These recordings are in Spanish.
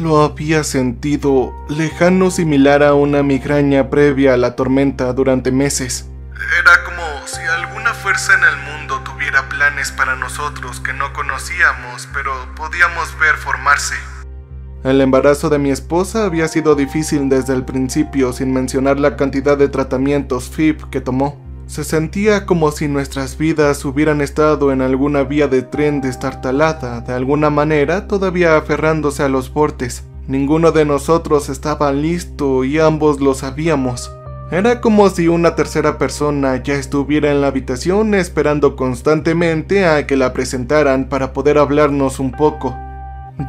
Lo había sentido lejano, similar a una migraña previa a la tormenta durante meses. Era como si alguna fuerza en el mundo tuviera planes para nosotros que no conocíamos, pero podíamos ver formarse. El embarazo de mi esposa había sido difícil desde el principio, sin mencionar la cantidad de tratamientos FIV que tomó. Se sentía como si nuestras vidas hubieran estado en alguna vía de tren destartalada, de alguna manera todavía aferrándose a los bordes. Ninguno de nosotros estaba listo y ambos lo sabíamos. Era como si una tercera persona ya estuviera en la habitación esperando constantemente a que la presentaran para poder hablarnos un poco.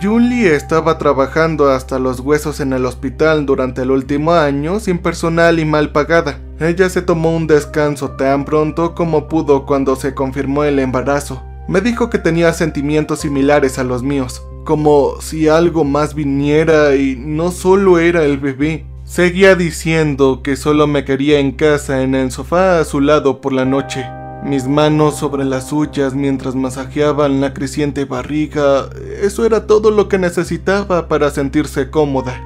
Julie estaba trabajando hasta los huesos en el hospital durante el último año sin personal y mal pagada. Ella se tomó un descanso tan pronto como pudo cuando se confirmó el embarazo. Me dijo que tenía sentimientos similares a los míos, como si algo más viniera y no solo era el bebé. Seguía diciendo que solo me quería en casa en el sofá a su lado por la noche. Mis manos sobre las suyas mientras masajeaban la creciente barriga, eso era todo lo que necesitaba para sentirse cómoda.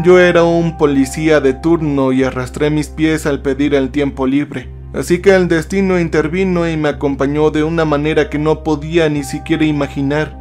Yo era un policía de turno y arrastré mis pies al pedir el tiempo libre, así que el destino intervino y me acompañó de una manera que no podía ni siquiera imaginar.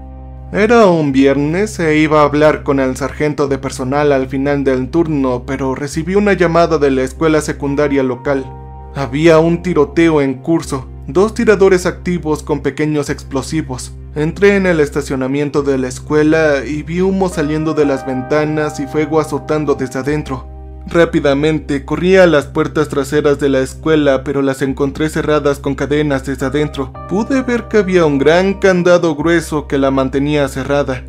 Era un viernes e iba a hablar con el sargento de personal al final del turno, pero recibí una llamada de la escuela secundaria local. Había un tiroteo en curso. 2 tiradores activos con pequeños explosivos. Entré en el estacionamiento de la escuela y vi humo saliendo de las ventanas y fuego azotando desde adentro. Rápidamente corrí a las puertas traseras de la escuela, pero las encontré cerradas con cadenas desde adentro. Pude ver que había un gran candado grueso que la mantenía cerrada.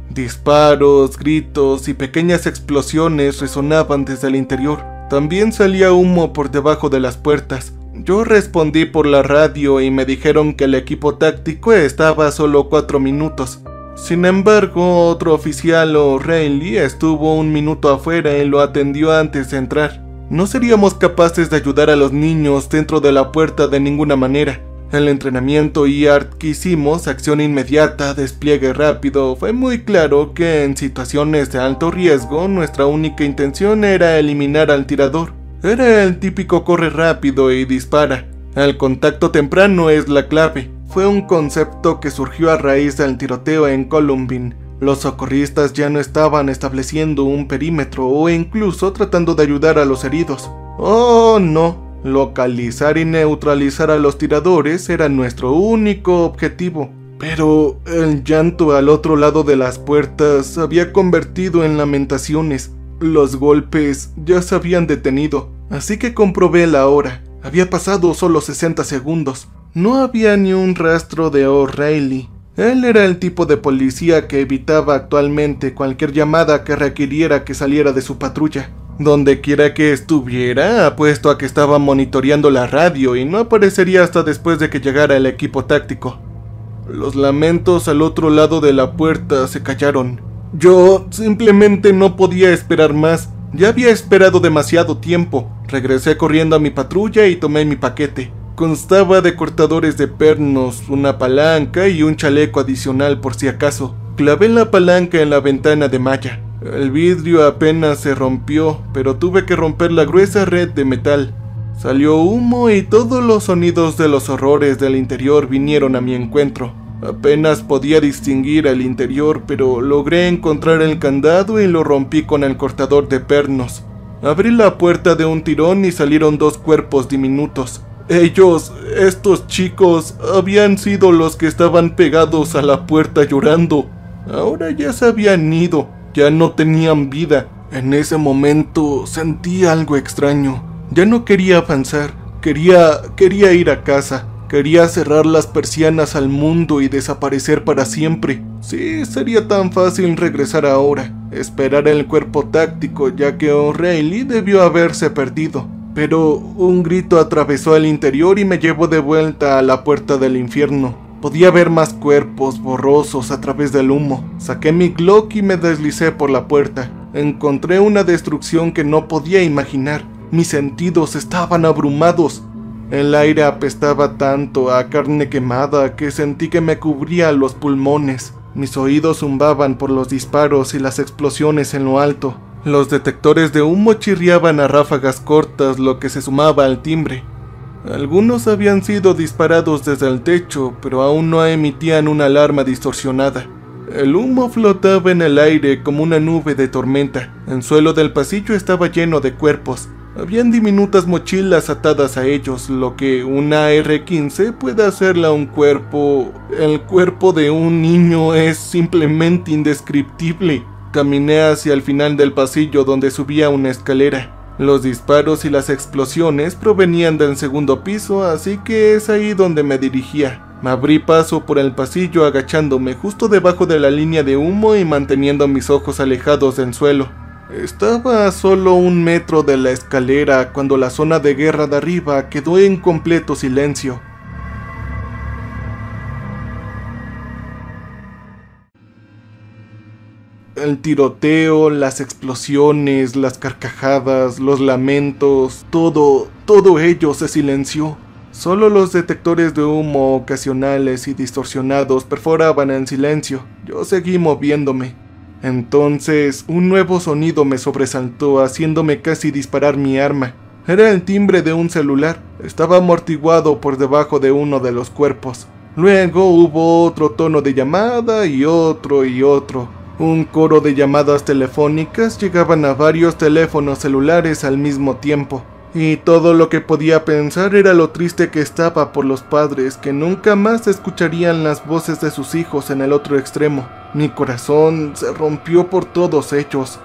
Disparos, gritos y pequeñas explosiones resonaban desde el interior. También salía humo por debajo de las puertas. Yo respondí por la radio y me dijeron que el equipo táctico estaba a solo 4 minutos. Sin embargo, otro oficial, O'Reilly, estuvo 1 minuto afuera y lo atendió antes de entrar. No seríamos capaces de ayudar a los niños dentro de la puerta de ninguna manera. El entrenamiento IART que hicimos, acción inmediata, despliegue rápido, fue muy claro que en situaciones de alto riesgo nuestra única intención era eliminar al tirador. Era el típico corre rápido y dispara. El contacto temprano es la clave. Fue un concepto que surgió a raíz del tiroteo en Columbine. Los socorristas ya no estaban estableciendo un perímetro o incluso tratando de ayudar a los heridos. Oh no, localizar y neutralizar a los tiradores era nuestro único objetivo. Pero el llanto al otro lado de las puertas se había convertido en lamentaciones. Los golpes ya se habían detenido, así que comprobé la hora. Había pasado solo 60 segundos. No había ni un rastro de O'Reilly. Él era el tipo de policía que evitaba actualmente cualquier llamada que requiriera que saliera de su patrulla. Donde quiera que estuviera, apuesto a que estaba monitoreando la radio y no aparecería hasta después de que llegara el equipo táctico. Los lamentos al otro lado de la puerta se callaron. Yo simplemente no podía esperar más. Ya había esperado demasiado tiempo. Regresé corriendo a mi patrulla y tomé mi paquete. Constaba de cortadores de pernos, una palanca y un chaleco adicional por si acaso. Clavé la palanca en la ventana de malla. El vidrio apenas se rompió, pero tuve que romper la gruesa red de metal. Salió humo y todos los sonidos de los horrores del interior vinieron a mi encuentro. Apenas podía distinguir el interior, pero logré encontrar el candado y lo rompí con el cortador de pernos. Abrí la puerta de un tirón y salieron 2 cuerpos diminutos. Estos chicos, habían sido los que estaban pegados a la puerta llorando. Ahora ya se habían ido, ya no tenían vida. En ese momento sentí algo extraño. Ya no quería avanzar, quería ir a casa. Quería cerrar las persianas al mundo y desaparecer para siempre. Sí, sería tan fácil regresar ahora, esperar el cuerpo táctico, ya que O'Reilly debió haberse perdido. Pero un grito atravesó el interior y me llevó de vuelta a la puerta del infierno. Podía ver más cuerpos borrosos a través del humo. Saqué mi Glock y me deslicé por la puerta. Encontré una destrucción que no podía imaginar. Mis sentidos estaban abrumados. El aire apestaba tanto a carne quemada que sentí que me cubría los pulmones. Mis oídos zumbaban por los disparos y las explosiones en lo alto. Los detectores de humo chirriaban a ráfagas cortas, lo que se sumaba al timbre. Algunos habían sido disparados desde el techo, pero aún no emitían una alarma distorsionada. El humo flotaba en el aire como una nube de tormenta. El suelo del pasillo estaba lleno de cuerpos. Habían diminutas mochilas atadas a ellos, lo que una AR-15 puede hacerle a un cuerpo. El cuerpo de un niño es simplemente indescriptible. Caminé hacia el final del pasillo donde subía una escalera. Los disparos y las explosiones provenían del segundo piso, así que es ahí donde me dirigía. Me abrí paso por el pasillo agachándome justo debajo de la línea de humo y manteniendo mis ojos alejados del suelo. Estaba a solo 1 metro de la escalera cuando la zona de guerra de arriba quedó en completo silencio. El tiroteo, las explosiones, las carcajadas, los lamentos, todo ello se silenció. Solo los detectores de humo ocasionales y distorsionados perforaban el silencio. Yo seguí moviéndome. Entonces, un nuevo sonido me sobresaltó, haciéndome casi disparar mi arma. Era el timbre de un celular. Estaba amortiguado por debajo de uno de los cuerpos. Luego hubo otro tono de llamada y otro y otro. Un coro de llamadas telefónicas llegaban a varios teléfonos celulares al mismo tiempo. Y todo lo que podía pensar era lo triste que estaba por los padres que nunca más escucharían las voces de sus hijos en el otro extremo. Mi corazón se rompió por todos ellos.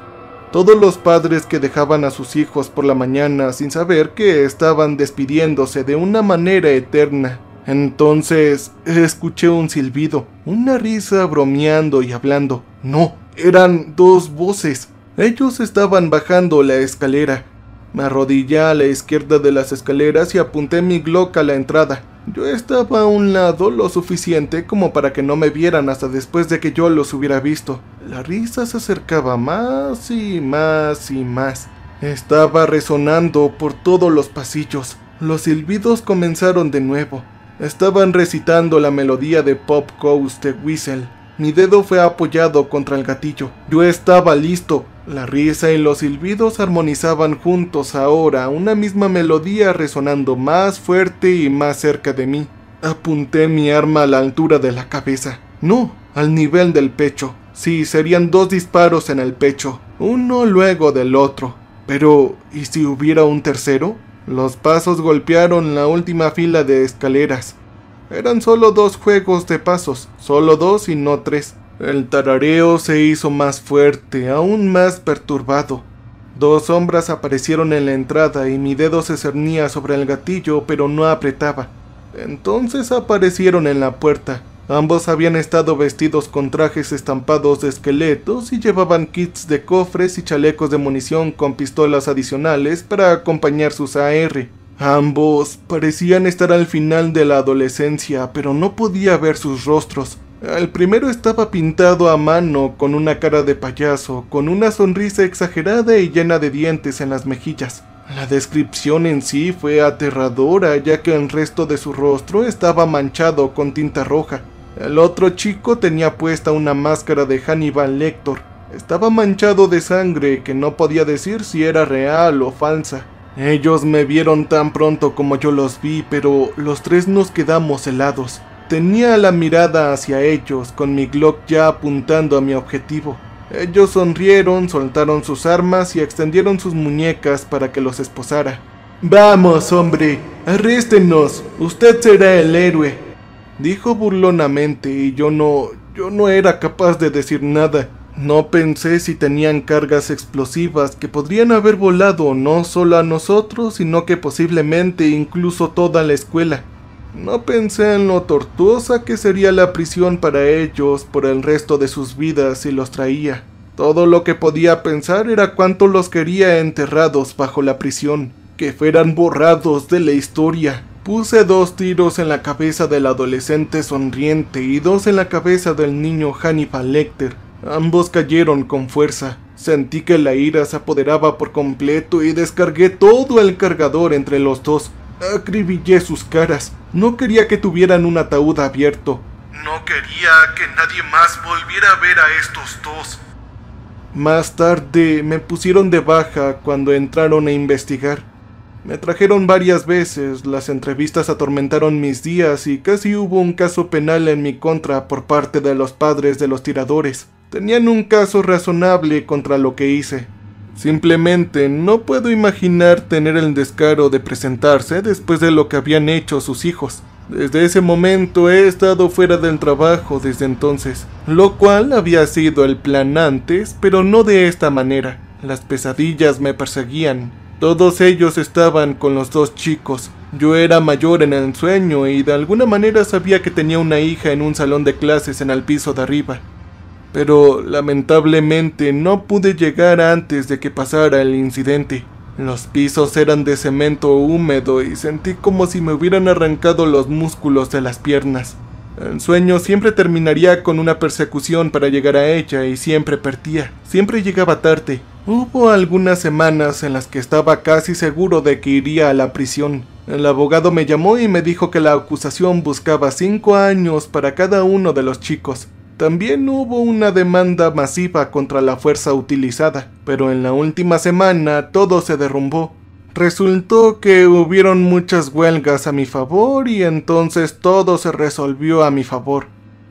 Todos los padres que dejaban a sus hijos por la mañana sin saber que estaban despidiéndose de una manera eterna. Entonces escuché un silbido, una risa bromeando y hablando. No, eran 2 voces. Ellos estaban bajando la escalera. Me arrodillé a la izquierda de las escaleras y apunté mi Glock a la entrada. Yo estaba a un lado lo suficiente como para que no me vieran hasta después de que yo los hubiera visto. La risa se acercaba más y más y más. Estaba resonando por todos los pasillos. Los silbidos comenzaron de nuevo. Estaban recitando la melodía de Pop Goes the Whistle. Mi dedo fue apoyado contra el gatillo. Yo estaba listo. La risa y los silbidos armonizaban juntos ahora, una misma melodía resonando más fuerte y más cerca de mí. Apunté mi arma a la altura de la cabeza. No, al nivel del pecho. Sí, serían 2 disparos en el pecho, uno luego del otro. Pero, ¿y si hubiera un tercero? Los pasos golpearon la última fila de escaleras. Eran solo 2 juegos de pasos, solo 2 y no 3. El tarareo se hizo más fuerte, aún más perturbado. 2 sombras aparecieron en la entrada y mi dedo se cernía sobre el gatillo, pero no apretaba. Entonces aparecieron en la puerta. Ambos habían estado vestidos con trajes estampados de esqueletos y llevaban kits de cofres y chalecos de munición con pistolas adicionales para acompañar sus AR. Ambos parecían estar al final de la adolescencia, pero no podía ver sus rostros. El primero estaba pintado a mano con una cara de payaso, con una sonrisa exagerada y llena de dientes en las mejillas. La descripción en sí fue aterradora, ya que el resto de su rostro estaba manchado con tinta roja. El otro chico tenía puesta una máscara de Hannibal Lecter. Estaba manchado de sangre que no podía decir si era real o falsa. Ellos me vieron tan pronto como yo los vi, pero los 3 nos quedamos helados. Tenía la mirada hacia ellos, con mi Glock ya apuntando a mi objetivo. Ellos sonrieron, soltaron sus armas y extendieron sus muñecas para que los esposara. «Vamos, hombre, arréstenos, usted será el héroe», dijo burlonamente, y yo no era capaz de decir nada. No pensé si tenían cargas explosivas que podrían haber volado no solo a nosotros, sino que posiblemente incluso toda la escuela. No pensé en lo tortuosa que sería la prisión para ellos por el resto de sus vidas si los traía. Todo lo que podía pensar era cuánto los quería enterrados bajo la prisión, que fueran borrados de la historia. Puse 2 tiros en la cabeza del adolescente sonriente y 2 en la cabeza del niño Hannibal Lecter. Ambos cayeron con fuerza. Sentí que la ira se apoderaba por completo y descargué todo el cargador entre los 2. Acribillé sus caras. No quería que tuvieran un ataúd abierto. No quería que nadie más volviera a ver a estos dos. Más tarde me pusieron de baja cuando entraron a investigar. Me trajeron varias veces, las entrevistas atormentaron mis días y casi hubo un caso penal en mi contra por parte de los padres de los tiradores. Tenían un caso razonable contra lo que hice. Simplemente no puedo imaginar tener el descaro de presentarse después de lo que habían hecho sus hijos. Desde ese momento he estado fuera del trabajo desde entonces, lo cual había sido el plan antes, pero no de esta manera. Las pesadillas me perseguían. Todos ellos estaban con los dos chicos. Yo era mayor en el sueño y de alguna manera sabía que tenía una hija en un salón de clases en el piso de arriba. Pero lamentablemente no pude llegar antes de que pasara el incidente. Los pisos eran de cemento húmedo y sentí como si me hubieran arrancado los músculos de las piernas. El sueño siempre terminaría con una persecución para llegar a ella y siempre perdía, siempre llegaba tarde. Hubo algunas semanas en las que estaba casi seguro de que iría a la prisión. El abogado me llamó y me dijo que la acusación buscaba 5 años para cada uno de los chicos. También hubo una demanda masiva contra la fuerza utilizada, pero en la última semana todo se derrumbó. Resultó que hubieron muchas huelgas a mi favor y entonces todo se resolvió a mi favor.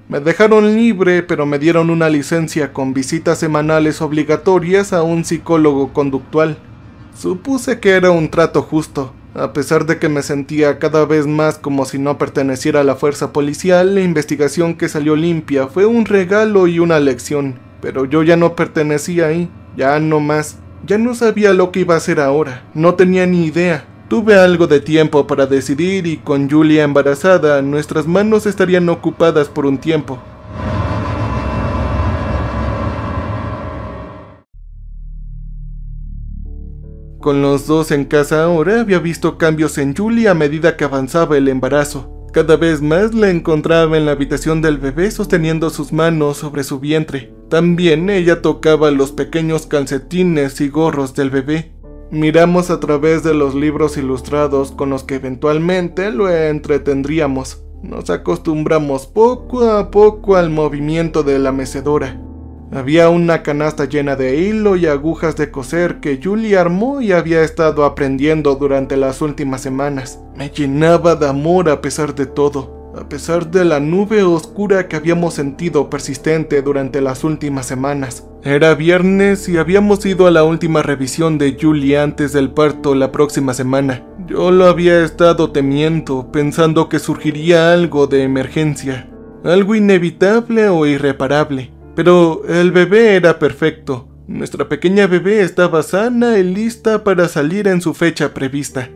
Me dejaron libre, pero me dieron una licencia con visitas semanales obligatorias a un psicólogo conductual. Supuse que era un trato justo. A pesar de que me sentía cada vez más como si no perteneciera a la fuerza policial, la investigación que salió limpia fue un regalo y una lección. Pero yo ya no pertenecía ahí, ya no más. Ya no sabía lo que iba a hacer ahora, no tenía ni idea. Tuve algo de tiempo para decidir y con Julia embarazada, nuestras manos estarían ocupadas por un tiempo. Con los dos en casa ahora, había visto cambios en Julie a medida que avanzaba el embarazo. Cada vez más la encontraba en la habitación del bebé sosteniendo sus manos sobre su vientre. También ella tocaba los pequeños calcetines y gorros del bebé. Miramos a través de los libros ilustrados con los que eventualmente lo entretendríamos. Nos acostumbramos poco a poco al movimiento de la mecedora. Había una canasta llena de hilo y agujas de coser que Julie armó y había estado aprendiendo durante las últimas semanas. Me llenaba de amor a pesar de todo, a pesar de la nube oscura que habíamos sentido persistente durante las últimas semanas. Era viernes y habíamos ido a la última revisión de Julie antes del parto la próxima semana. Yo lo había estado temiendo, pensando que surgiría algo de emergencia, algo inevitable o irreparable. Pero el bebé era perfecto. Nuestra pequeña bebé estaba sana y lista para salir en su fecha prevista.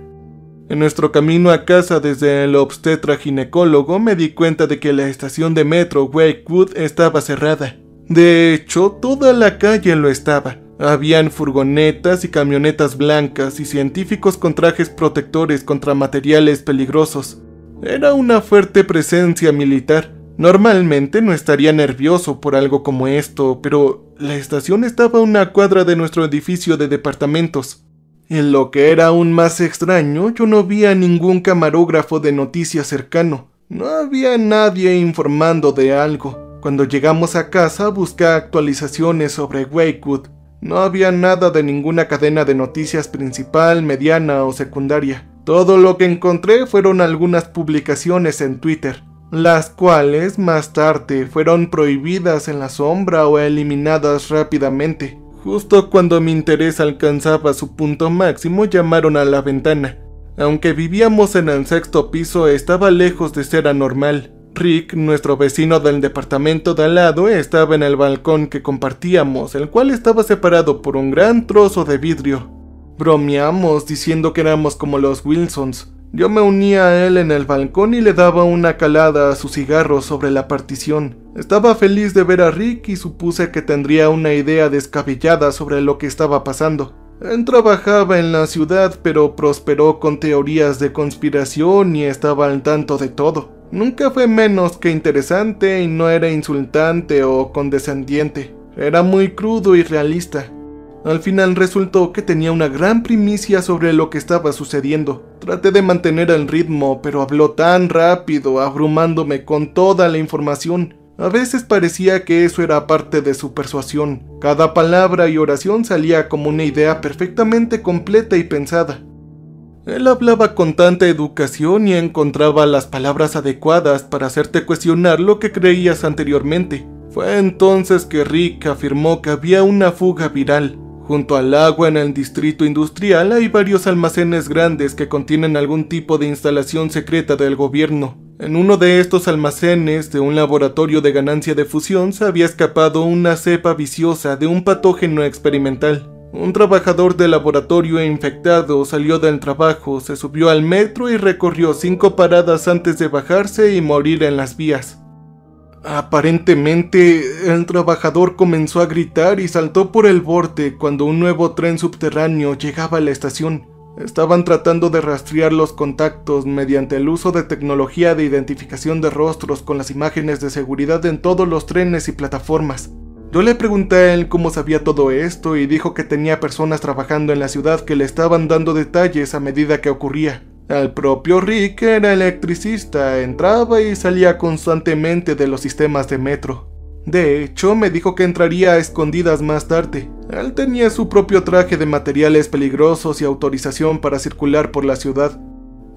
En nuestro camino a casa desde el obstetra ginecólogo me di cuenta de que la estación de metro Wakewood estaba cerrada. De hecho, toda la calle lo estaba. Habían furgonetas y camionetas blancas y científicos con trajes protectores contra materiales peligrosos. Era una fuerte presencia militar. Normalmente no estaría nervioso por algo como esto, pero la estación estaba a una cuadra de nuestro edificio de departamentos. En lo que era aún más extraño, yo no vi a ningún camarógrafo de noticias cercano. No había nadie informando de algo. Cuando llegamos a casa busqué actualizaciones sobre Wakewood. No había nada de ninguna cadena de noticias principal, mediana o secundaria. Todo lo que encontré fueron algunas publicaciones en Twitter, las cuales más tarde fueron prohibidas en la sombra o eliminadas rápidamente. Justo cuando mi interés alcanzaba su punto máximo, llamaron a la ventana. Aunque vivíamos en el 6º piso, estaba lejos de ser anormal. Rick, nuestro vecino del departamento de al lado, estaba en el balcón que compartíamos, el cual estaba separado por un gran trozo de vidrio. Bromeamos diciendo que éramos como los Wilsons. Yo me unía a él en el balcón y le daba una calada a su cigarro sobre la partición. Estaba feliz de ver a Rick y supuse que tendría una idea descabellada sobre lo que estaba pasando. Él trabajaba en la ciudad, pero prosperó con teorías de conspiración y estaba al tanto de todo. Nunca fue menos que interesante y no era insultante o condescendiente. Era muy crudo y realista. Al final resultó que tenía una gran primicia sobre lo que estaba sucediendo. Traté de mantener el ritmo, pero habló tan rápido, abrumándome con toda la información. A veces parecía que eso era parte de su persuasión. Cada palabra y oración salía como una idea perfectamente completa y pensada. Él hablaba con tanta educación y encontraba las palabras adecuadas para hacerte cuestionar lo que creías anteriormente. Fue entonces que Rick afirmó que había una fuga viral. Junto al agua en el distrito industrial hay varios almacenes grandes que contienen algún tipo de instalación secreta del gobierno. En uno de estos almacenes de un laboratorio de ganancia de fusión se había escapado una cepa viciosa de un patógeno experimental. Un trabajador del laboratorio infectado salió del trabajo, se subió al metro y recorrió 5 paradas antes de bajarse y morir en las vías. Aparentemente, el trabajador comenzó a gritar y saltó por el borde cuando un nuevo tren subterráneo llegaba a la estación. Estaban tratando de rastrear los contactos mediante el uso de tecnología de identificación de rostros con las imágenes de seguridad en todos los trenes y plataformas. Yo le pregunté a él cómo sabía todo esto y dijo que tenía personas trabajando en la ciudad que le estaban dando detalles a medida que ocurría. El propio Rick era electricista, entraba y salía constantemente de los sistemas de metro. De hecho, me dijo que entraría a escondidas más tarde. Él tenía su propio traje de materiales peligrosos y autorización para circular por la ciudad.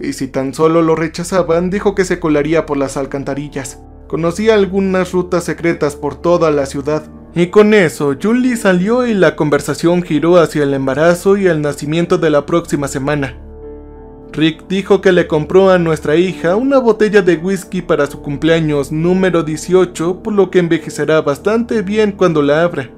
Y si tan solo lo rechazaban, dijo que se colaría por las alcantarillas. Conocía algunas rutas secretas por toda la ciudad. Y con eso, Julie salió y la conversación giró hacia el embarazo y el nacimiento de la próxima semana. Rick dijo que le compró a nuestra hija una botella de whisky para su cumpleaños número 18, por lo que envejecerá bastante bien cuando la abra.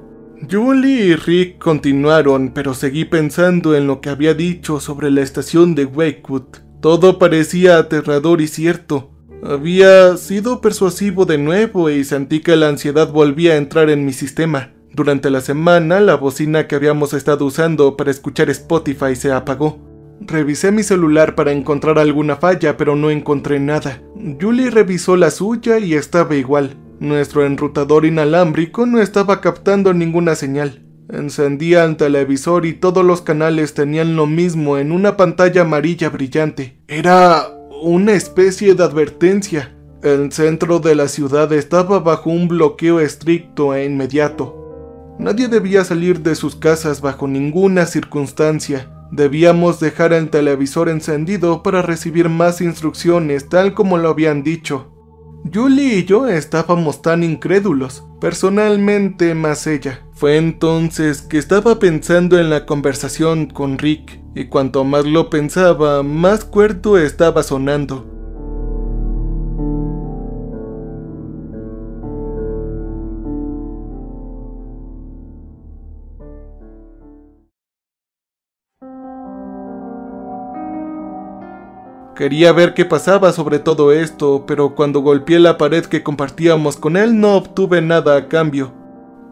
Julie y Rick continuaron, pero seguí pensando en lo que había dicho sobre la estación de Wakewood. Todo parecía aterrador y cierto. Había sido persuasivo de nuevo y sentí que la ansiedad volvía a entrar en mi sistema. Durante la semana, la bocina que habíamos estado usando para escuchar Spotify se apagó. Revisé mi celular para encontrar alguna falla, pero no encontré nada. Julie revisó la suya y estaba igual. Nuestro enrutador inalámbrico no estaba captando ninguna señal. Encendía el televisor y todos los canales tenían lo mismo en una pantalla amarilla brillante. Era una especie de advertencia. El centro de la ciudad estaba bajo un bloqueo estricto e inmediato. Nadie debía salir de sus casas bajo ninguna circunstancia. Debíamos dejar el televisor encendido para recibir más instrucciones, tal como lo habían dicho. Julie y yo estábamos tan incrédulos, personalmente más ella. Fue entonces que estaba pensando en la conversación con Rick, y cuanto más lo pensaba, más cuerdo estaba sonando. Quería ver qué pasaba sobre todo esto, pero cuando golpeé la pared que compartíamos con él no obtuve nada a cambio.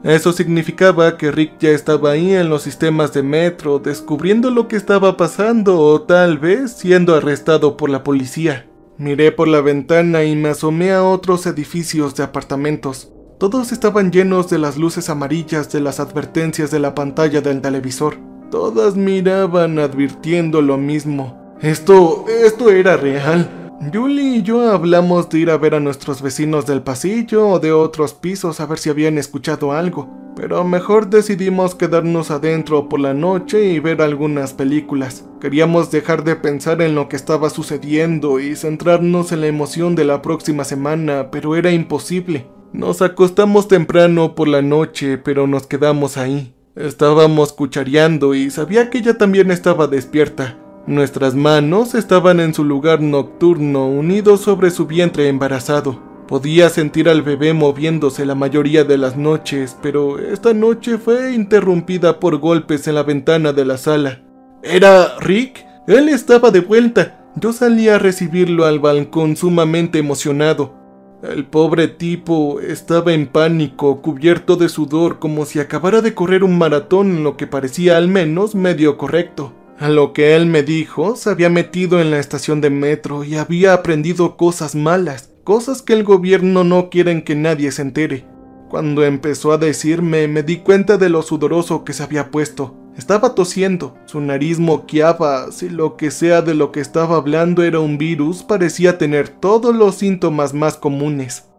Eso significaba que Rick ya estaba ahí en los sistemas de metro, descubriendo lo que estaba pasando o tal vez siendo arrestado por la policía. Miré por la ventana y me asomé a otros edificios de apartamentos. Todos estaban llenos de las luces amarillas de las advertencias de la pantalla del televisor. Todas miraban advirtiendo lo mismo. Esto era real. Julie y yo hablamos de ir a ver a nuestros vecinos del pasillo o de otros pisos a ver si habían escuchado algo, pero mejor decidimos quedarnos adentro por la noche y ver algunas películas. Queríamos dejar de pensar en lo que estaba sucediendo y centrarnos en la emoción de la próxima semana, pero era imposible. Nos acostamos temprano por la noche, pero nos quedamos ahí. Estábamos cuchareando y sabía que ella también estaba despierta. Nuestras manos estaban en su lugar nocturno, unidos sobre su vientre embarazado. Podía sentir al bebé moviéndose la mayoría de las noches, pero esta noche fue interrumpida por golpes en la ventana de la sala. ¿Era Rick? Él estaba de vuelta. Yo salí a recibirlo al balcón sumamente emocionado. El pobre tipo estaba en pánico, cubierto de sudor, como si acabara de correr un maratón en lo que parecía al menos medio correcto. A lo que él me dijo, se había metido en la estación de metro y había aprendido cosas malas, cosas que el gobierno no quieren que nadie se entere. Cuando empezó a decirme, me di cuenta de lo sudoroso que se había puesto. Estaba tosiendo, su nariz moqueaba, si lo que sea de lo que estaba hablando era un virus, parecía tener todos los síntomas más comunes.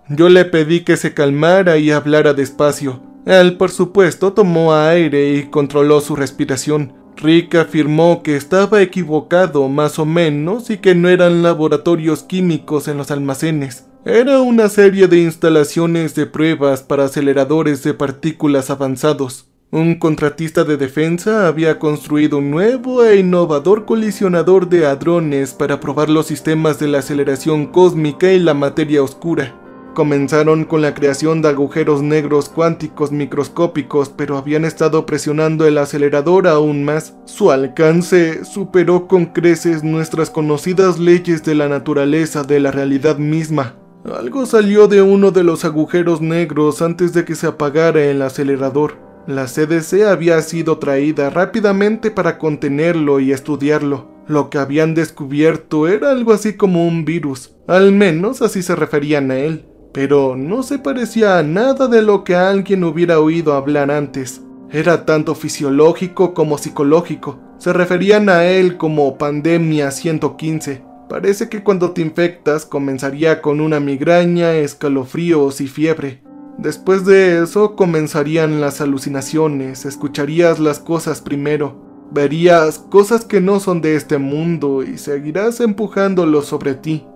Yo le pedí que se calmara y hablara despacio. Él, por supuesto, tomó aire y controló su respiración. Rick afirmó que estaba equivocado más o menos y que no eran laboratorios químicos en los almacenes. Era una serie de instalaciones de pruebas para aceleradores de partículas avanzados. Un contratista de defensa había construido un nuevo e innovador colisionador de hadrones para probar los sistemas de la aceleración cósmica y la materia oscura. Comenzaron con la creación de agujeros negros cuánticos microscópicos, pero habían estado presionando el acelerador aún más. Su alcance superó con creces nuestras conocidas leyes de la naturaleza de la realidad misma. Algo salió de uno de los agujeros negros antes de que se apagara el acelerador. La CDC había sido traída rápidamente para contenerlo y estudiarlo. Lo que habían descubierto era algo así como un virus, al menos así se referían a él. Pero no se parecía a nada de lo que alguien hubiera oído hablar antes. Era tanto fisiológico como psicológico. Se referían a él como Pandemia 115. Parece que cuando te infectas comenzaría con una migraña, escalofríos y fiebre. Después de eso comenzarían las alucinaciones, escucharías las cosas primero, verías cosas que no son de este mundo y seguirás empujándolos sobre ti.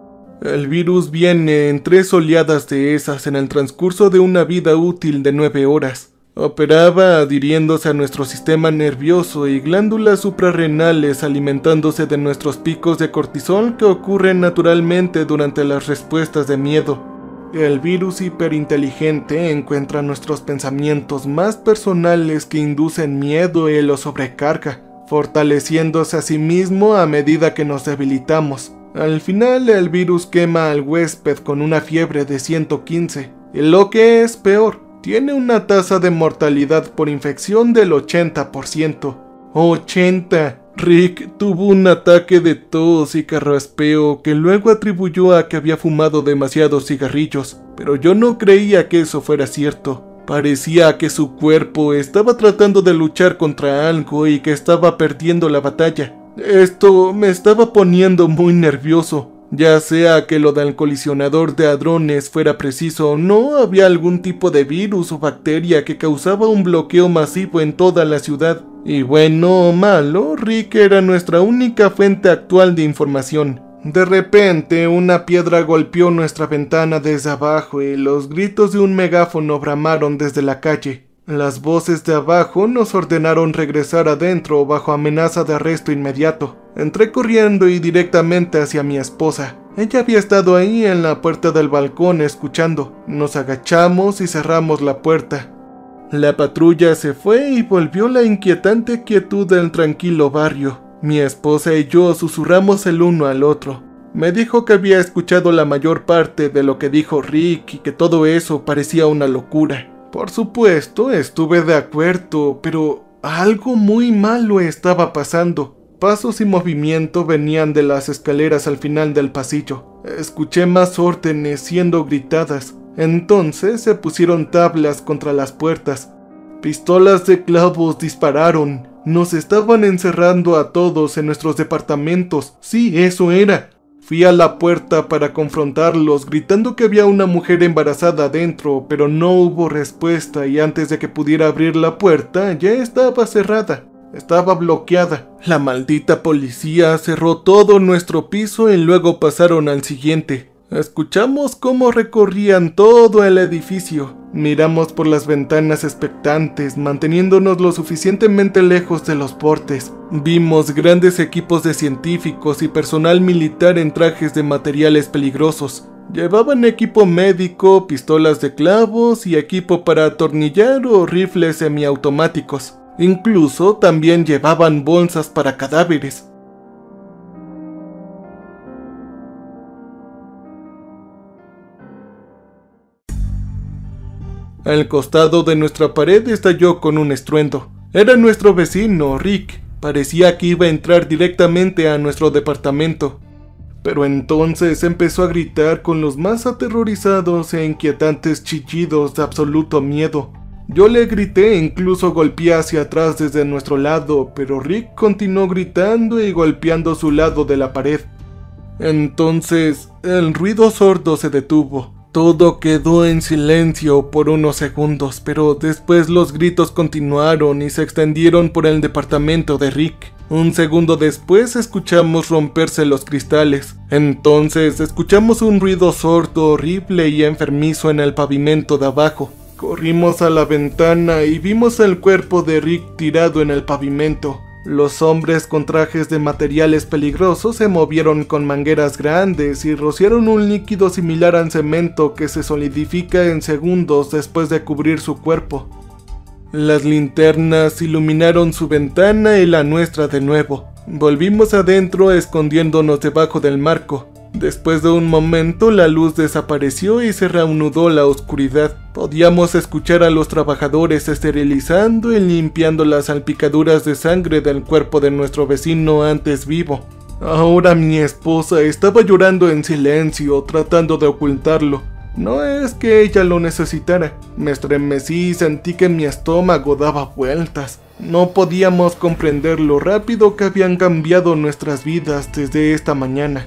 El virus viene en 3 oleadas de esas en el transcurso de una vida útil de 9 horas. Operaba adhiriéndose a nuestro sistema nervioso y glándulas suprarrenales alimentándose de nuestros picos de cortisol que ocurren naturalmente durante las respuestas de miedo. El virus hiperinteligente encuentra nuestros pensamientos más personales que inducen miedo y los sobrecarga, fortaleciéndose a sí mismo a medida que nos debilitamos. Al final el virus quema al huésped con una fiebre de 115, y lo que es peor, tiene una tasa de mortalidad por infección del 80%. ¡80! Rick tuvo un ataque de tos y carraspeo que luego atribuyó a que había fumado demasiados cigarrillos, pero yo no creía que eso fuera cierto. Parecía que su cuerpo estaba tratando de luchar contra algo y que estaba perdiendo la batalla. Esto me estaba poniendo muy nervioso. Ya sea que lo del colisionador de hadrones fuera preciso o no, había algún tipo de virus o bacteria que causaba un bloqueo masivo en toda la ciudad. Y bueno o malo, Rick era nuestra única fuente actual de información. De repente, una piedra golpeó nuestra ventana desde abajo y los gritos de un megáfono bramaron desde la calle. Las voces de abajo nos ordenaron regresar adentro bajo amenaza de arresto inmediato. Entré corriendo y directamente hacia mi esposa. Ella había estado ahí en la puerta del balcón escuchando. Nos agachamos y cerramos la puerta. La patrulla se fue y volvió la inquietante quietud del tranquilo barrio. Mi esposa y yo susurramos el uno al otro. Me dijo que había escuchado la mayor parte de lo que dijo Rick y que todo eso parecía una locura. Por supuesto, estuve de acuerdo, pero algo muy malo estaba pasando. Pasos y movimiento venían de las escaleras al final del pasillo. Escuché más órdenes siendo gritadas. Entonces se pusieron tablas contra las puertas. Pistolas de clavos dispararon. Nos estaban encerrando a todos en nuestros departamentos. Sí, eso era. Fui a la puerta para confrontarlos, gritando que había una mujer embarazada adentro, pero no hubo respuesta y antes de que pudiera abrir la puerta, ya estaba cerrada. Estaba bloqueada. La maldita policía cerró todo nuestro piso y luego pasaron al siguiente. Escuchamos cómo recorrían todo el edificio. Miramos por las ventanas expectantes, manteniéndonos lo suficientemente lejos de los portes. Vimos grandes equipos de científicos y personal militar en trajes de materiales peligrosos. Llevaban equipo médico, pistolas de clavos y equipo para atornillar o rifles semiautomáticos. Incluso también llevaban bolsas para cadáveres. Al costado de nuestra pared estalló con un estruendo. Era nuestro vecino, Rick. Parecía que iba a entrar directamente a nuestro departamento. Pero entonces empezó a gritar con los más aterrorizados e inquietantes chillidos de absoluto miedo. Yo le grité e incluso golpeé hacia atrás desde nuestro lado, pero Rick continuó gritando y golpeando su lado de la pared. Entonces, el ruido sordo se detuvo. Todo quedó en silencio por unos segundos, pero después los gritos continuaron y se extendieron por el departamento de Rick. Un segundo después escuchamos romperse los cristales. Entonces escuchamos un ruido sordo, horrible y enfermizo en el pavimento de abajo. Corrimos a la ventana y vimos el cuerpo de Rick tirado en el pavimento. Los hombres con trajes de materiales peligrosos se movieron con mangueras grandes y rociaron un líquido similar al cemento que se solidifica en segundos después de cubrir su cuerpo. Las linternas iluminaron su ventana y la nuestra de nuevo. Volvimos adentro escondiéndonos debajo del marco. Después de un momento la luz desapareció y se reanudó la oscuridad. Podíamos escuchar a los trabajadores esterilizando y limpiando las salpicaduras de sangre del cuerpo de nuestro vecino antes vivo. Ahora mi esposa estaba llorando en silencio, tratando de ocultarlo. No es que ella lo necesitara. Me estremecí y sentí que mi estómago daba vueltas. No podíamos comprender lo rápido que habían cambiado nuestras vidas desde esta mañana.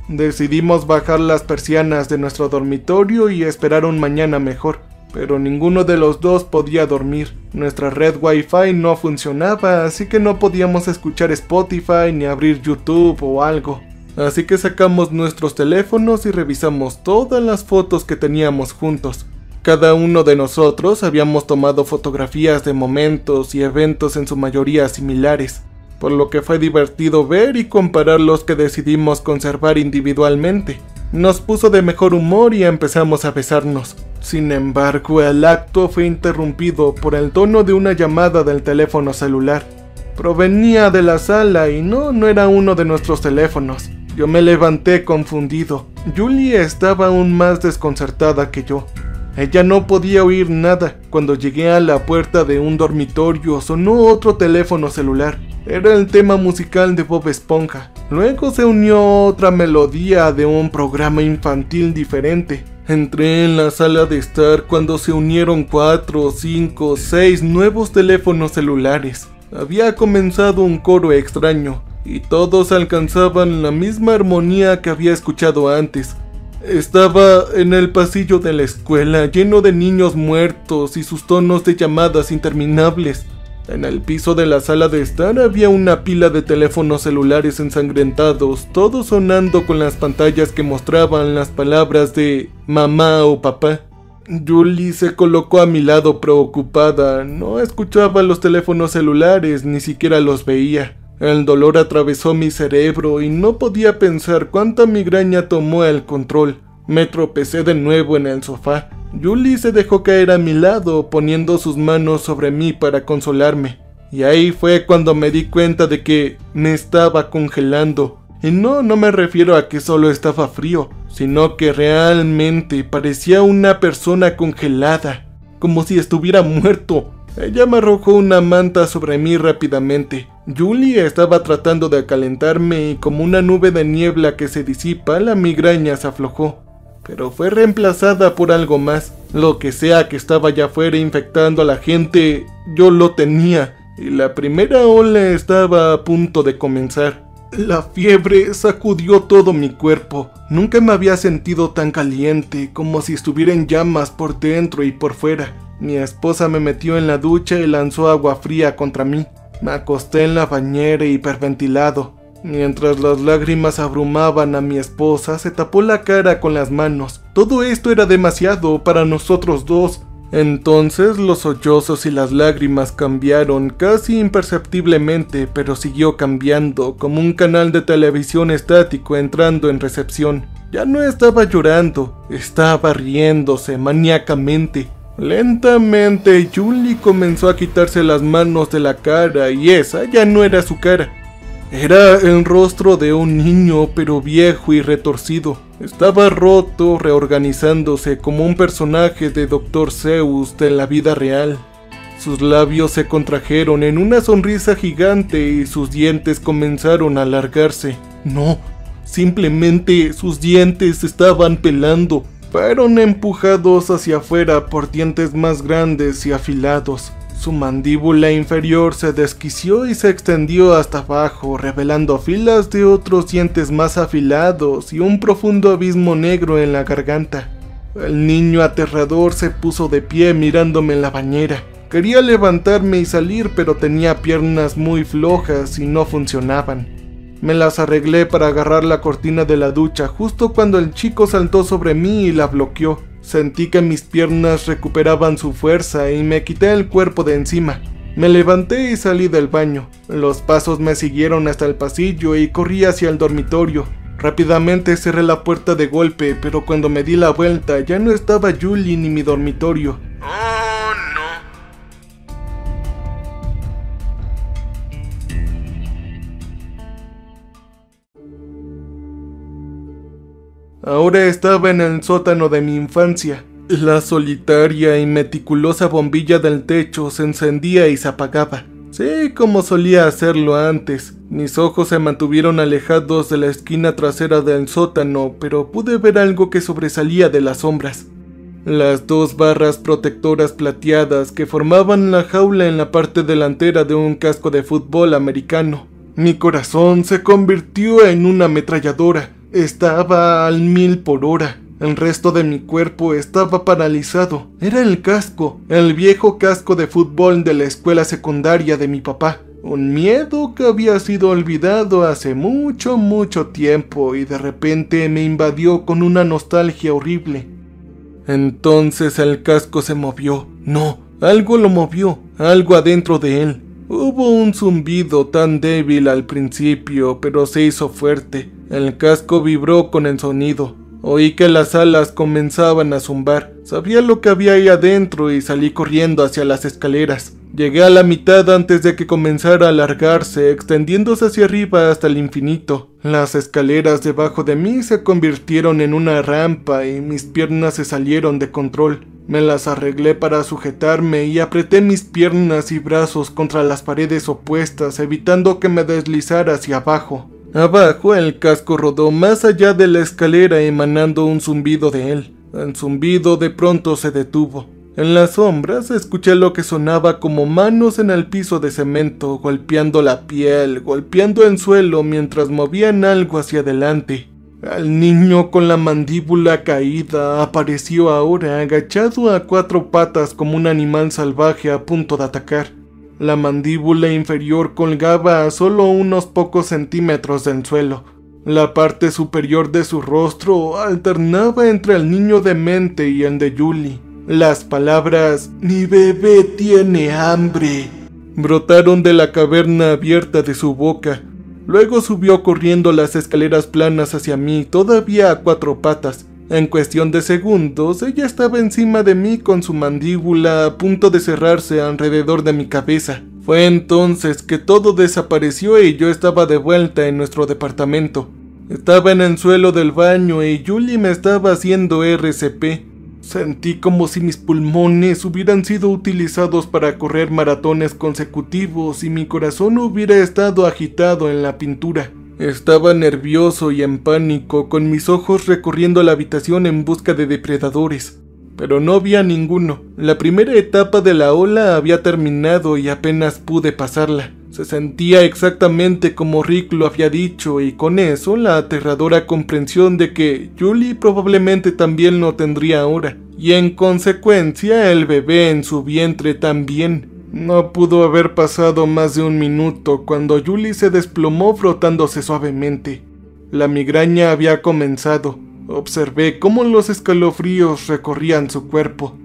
Decidimos bajar las persianas de nuestro dormitorio y esperar un mañana mejor, pero ninguno de los dos podía dormir. Nuestra red Wi-Fi no funcionaba, así que no podíamos escuchar Spotify ni abrir YouTube o algo. Así que sacamos nuestros teléfonos y revisamos todas las fotos que teníamos juntos. Cada uno de nosotros habíamos tomado fotografías de momentos y eventos en su mayoría similares, por lo que fue divertido ver y comparar los que decidimos conservar individualmente. Nos puso de mejor humor y empezamos a besarnos. Sin embargo, el acto fue interrumpido por el tono de una llamada del teléfono celular. Provenía de la sala y no era uno de nuestros teléfonos. Yo me levanté confundido. Julie estaba aún más desconcertada que yo. Ella no podía oír nada. Cuando llegué a la puerta de un dormitorio sonó otro teléfono celular. Era el tema musical de Bob Esponja. Luego se unió otra melodía de un programa infantil diferente. Entré en la sala de estar cuando se unieron 4, 5, 6 nuevos teléfonos celulares. Había comenzado un coro extraño, y todos alcanzaban la misma armonía que había escuchado antes. Estaba en el pasillo de la escuela, lleno de niños muertos y sus tonos de llamadas interminables. En el piso de la sala de estar había una pila de teléfonos celulares ensangrentados, todos sonando con las pantallas que mostraban las palabras de mamá o papá. Julie se colocó a mi lado preocupada. No escuchaba los teléfonos celulares, ni siquiera los veía. El dolor atravesó mi cerebro y no podía pensar cuánta migraña tomó el control. Me tropecé de nuevo en el sofá. Julie se dejó caer a mi lado, poniendo sus manos sobre mí para consolarme. Y ahí fue cuando me di cuenta de que me estaba congelando. Y no me refiero a que solo estaba frío, sino que realmente parecía una persona congelada, como si estuviera muerto. Ella me arrojó una manta sobre mí rápidamente. Julie estaba tratando de acalentarme y como una nube de niebla que se disipa, la migraña se aflojó. Pero fue reemplazada por algo más. Lo que sea que estaba allá afuera infectando a la gente, yo lo tenía. Y la primera ola estaba a punto de comenzar. La fiebre sacudió todo mi cuerpo. Nunca me había sentido tan caliente, como si estuviera en llamas por dentro y por fuera. Mi esposa me metió en la ducha y lanzó agua fría contra mí. Me acosté en la bañera hiperventilado. Mientras las lágrimas abrumaban a mi esposa, se tapó la cara con las manos. Todo esto era demasiado para nosotros dos. Entonces los sollozos y las lágrimas cambiaron casi imperceptiblemente, pero siguió cambiando, como un canal de televisión estático entrando en recepción. Ya no estaba llorando, estaba riéndose maníacamente. Lentamente Julie comenzó a quitarse las manos de la cara y esa ya no era su cara. Era el rostro de un niño, pero viejo y retorcido. Estaba roto, reorganizándose como un personaje de Dr. Seuss de la vida real. Sus labios se contrajeron en una sonrisa gigante y sus dientes comenzaron a alargarse. No, simplemente sus dientes estaban pelando. Fueron empujados hacia afuera por dientes más grandes y afilados. Su mandíbula inferior se desquició y se extendió hasta abajo, revelando filas de otros dientes más afilados y un profundo abismo negro en la garganta. El niño aterrador se puso de pie mirándome en la bañera. Quería levantarme y salir, pero tenía piernas muy flojas y no funcionaban. Me las arreglé para agarrar la cortina de la ducha justo cuando el chico saltó sobre mí y la bloqueó. Sentí que mis piernas recuperaban su fuerza y me quité el cuerpo de encima. Me levanté y salí del baño. Los pasos me siguieron hasta el pasillo y corrí hacia el dormitorio. Rápidamente cerré la puerta de golpe, pero cuando me di la vuelta ya no estaba Julie ni mi dormitorio. ¡Oh, no! Ahora estaba en el sótano de mi infancia. La solitaria y meticulosa bombilla del techo se encendía y se apagaba. Sí, como solía hacerlo antes. Mis ojos se mantuvieron alejados de la esquina trasera del sótano, pero pude ver algo que sobresalía de las sombras. Las dos barras protectoras plateadas que formaban la jaula en la parte delantera de un casco de fútbol americano. Mi corazón se convirtió en una ametralladora. Estaba al 1000 por hora. El resto de mi cuerpo estaba paralizado. Era el casco, el viejo casco de fútbol de la escuela secundaria de mi papá. Un miedo que había sido olvidado hace mucho tiempo y de repente me invadió con una nostalgia horrible. Entonces el casco se movió. No, algo lo movió, algo adentro de él. Hubo un zumbido tan débil al principio, pero se hizo fuerte. El casco vibró con el sonido. Oí que las alas comenzaban a zumbar. Sabía lo que había ahí adentro y salí corriendo hacia las escaleras. Llegué a la mitad antes de que comenzara a alargarse, extendiéndose hacia arriba hasta el infinito. Las escaleras debajo de mí se convirtieron en una rampa y mis piernas se salieron de control. Me las arreglé para sujetarme y apreté mis piernas y brazos contra las paredes opuestas, evitando que me deslizara hacia abajo. Abajo el casco rodó más allá de la escalera emanando un zumbido de él. El zumbido de pronto se detuvo. En las sombras escuché lo que sonaba como manos en el piso de cemento, golpeando la piel, golpeando el suelo mientras movían algo hacia adelante. El niño con la mandíbula caída apareció ahora agachado a 4 patas como un animal salvaje a punto de atacar. La mandíbula inferior colgaba a solo unos pocos centímetros del suelo. La parte superior de su rostro alternaba entre el niño demente y el de Julie. Las palabras «Mi bebé tiene hambre» brotaron de la caverna abierta de su boca. Luego subió corriendo las escaleras planas hacia mí, todavía a 4 patas. En cuestión de segundos, ella estaba encima de mí con su mandíbula a punto de cerrarse alrededor de mi cabeza. Fue entonces que todo desapareció y yo estaba de vuelta en nuestro departamento. Estaba en el suelo del baño y Julie me estaba haciendo RCP. Sentí como si mis pulmones hubieran sido utilizados para correr maratones consecutivos y mi corazón hubiera estado agitado en la pintura. Estaba nervioso y en pánico, con mis ojos recorriendo la habitación en busca de depredadores. Pero no había ninguno. La primera etapa de la ola había terminado y apenas pude pasarla. Se sentía exactamente como Rick lo había dicho y con eso la aterradora comprensión de que Julie probablemente también lo tendría ahora. Y en consecuencia el bebé en su vientre también. No pudo haber pasado más de 1 minuto cuando Julie se desplomó frotándose suavemente. La migraña había comenzado. Observé cómo los escalofríos recorrían su cuerpo.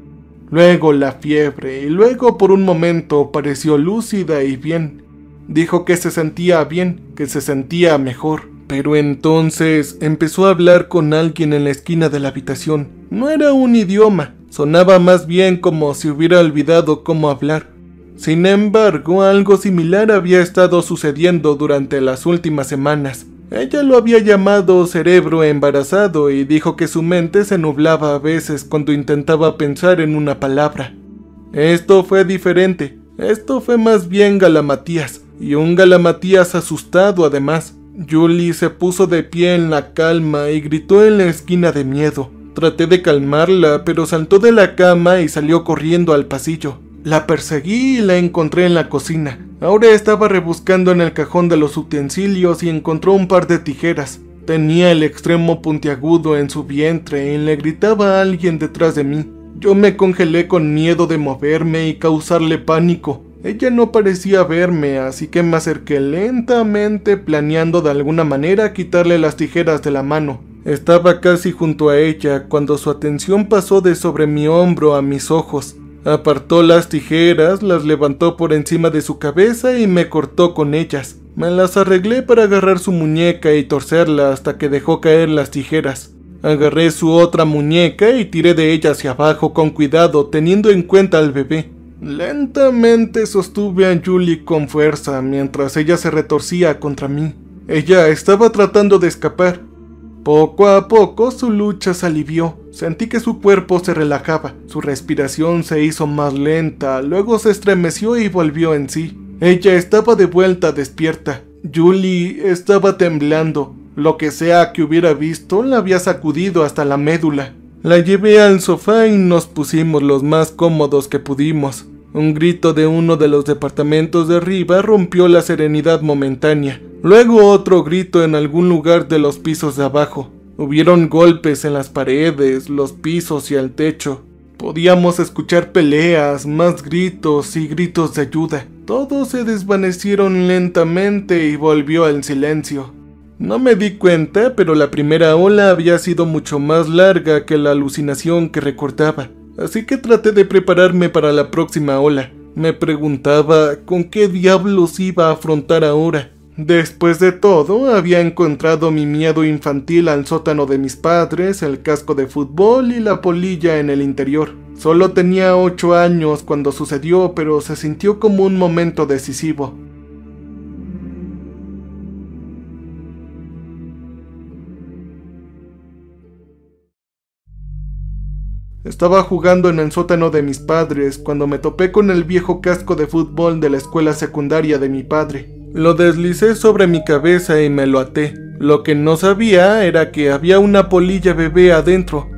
Luego la fiebre y luego por un momento pareció lúcida y bien. Dijo que se sentía bien, que se sentía mejor. Pero entonces empezó a hablar con alguien en la esquina de la habitación. No era un idioma, sonaba más bien como si hubiera olvidado cómo hablar. Sin embargo, algo similar había estado sucediendo durante las últimas semanas. Ella lo había llamado cerebro embarazado y dijo que su mente se nublaba a veces cuando intentaba pensar en una palabra. Esto fue diferente. Esto fue más bien Galamatías, y un Galamatías asustado además. Julie se puso de pie en la calma y gritó en la esquina de miedo. Traté de calmarla, pero saltó de la cama y salió corriendo al pasillo. La perseguí y la encontré en la cocina. Ahora estaba rebuscando en el cajón de los utensilios y encontró un par de tijeras. Tenía el extremo puntiagudo en su vientre y le gritaba a alguien detrás de mí. Yo me congelé con miedo de moverme y causarle pánico. Ella no parecía verme, así que me acerqué lentamente, planeando de alguna manera quitarle las tijeras de la mano. Estaba casi junto a ella cuando su atención pasó de sobre mi hombro a mis ojos. Apartó las tijeras, las levantó por encima de su cabeza y me cortó con ellas. Me las arreglé para agarrar su muñeca y torcerla hasta que dejó caer las tijeras. Agarré su otra muñeca y tiré de ella hacia abajo con cuidado, teniendo en cuenta al bebé. Lentamente sostuve a Julie con fuerza mientras ella se retorcía contra mí. Ella estaba tratando de escapar. Poco a poco su lucha se alivió. Sentí que su cuerpo se relajaba, su respiración se hizo más lenta, luego se estremeció y volvió en sí. Ella estaba de vuelta despierta. Julie estaba temblando. Lo que sea que hubiera visto la había sacudido hasta la médula. La llevé al sofá y nos pusimos los más cómodos que pudimos. Un grito de uno de los departamentos de arriba rompió la serenidad momentánea. Luego otro grito en algún lugar de los pisos de abajo. Hubieron golpes en las paredes, los pisos y el techo. Podíamos escuchar peleas, más gritos y gritos de ayuda. Todos se desvanecieron lentamente y volvió al silencio. No me di cuenta, pero la primera ola había sido mucho más larga que la alucinación que recordaba. Así que traté de prepararme para la próxima ola. Me preguntaba con qué diablos iba a afrontar ahora. Después de todo, había encontrado mi miedo infantil al sótano de mis padres, el casco de fútbol y la polilla en el interior. Solo tenía 8 años cuando sucedió, pero se sintió como un momento decisivo. Estaba jugando en el sótano de mis padres cuando me topé con el viejo casco de fútbol de la escuela secundaria de mi padre. Lo deslicé sobre mi cabeza y me lo até. Lo que no sabía era que había una polilla bebé adentro.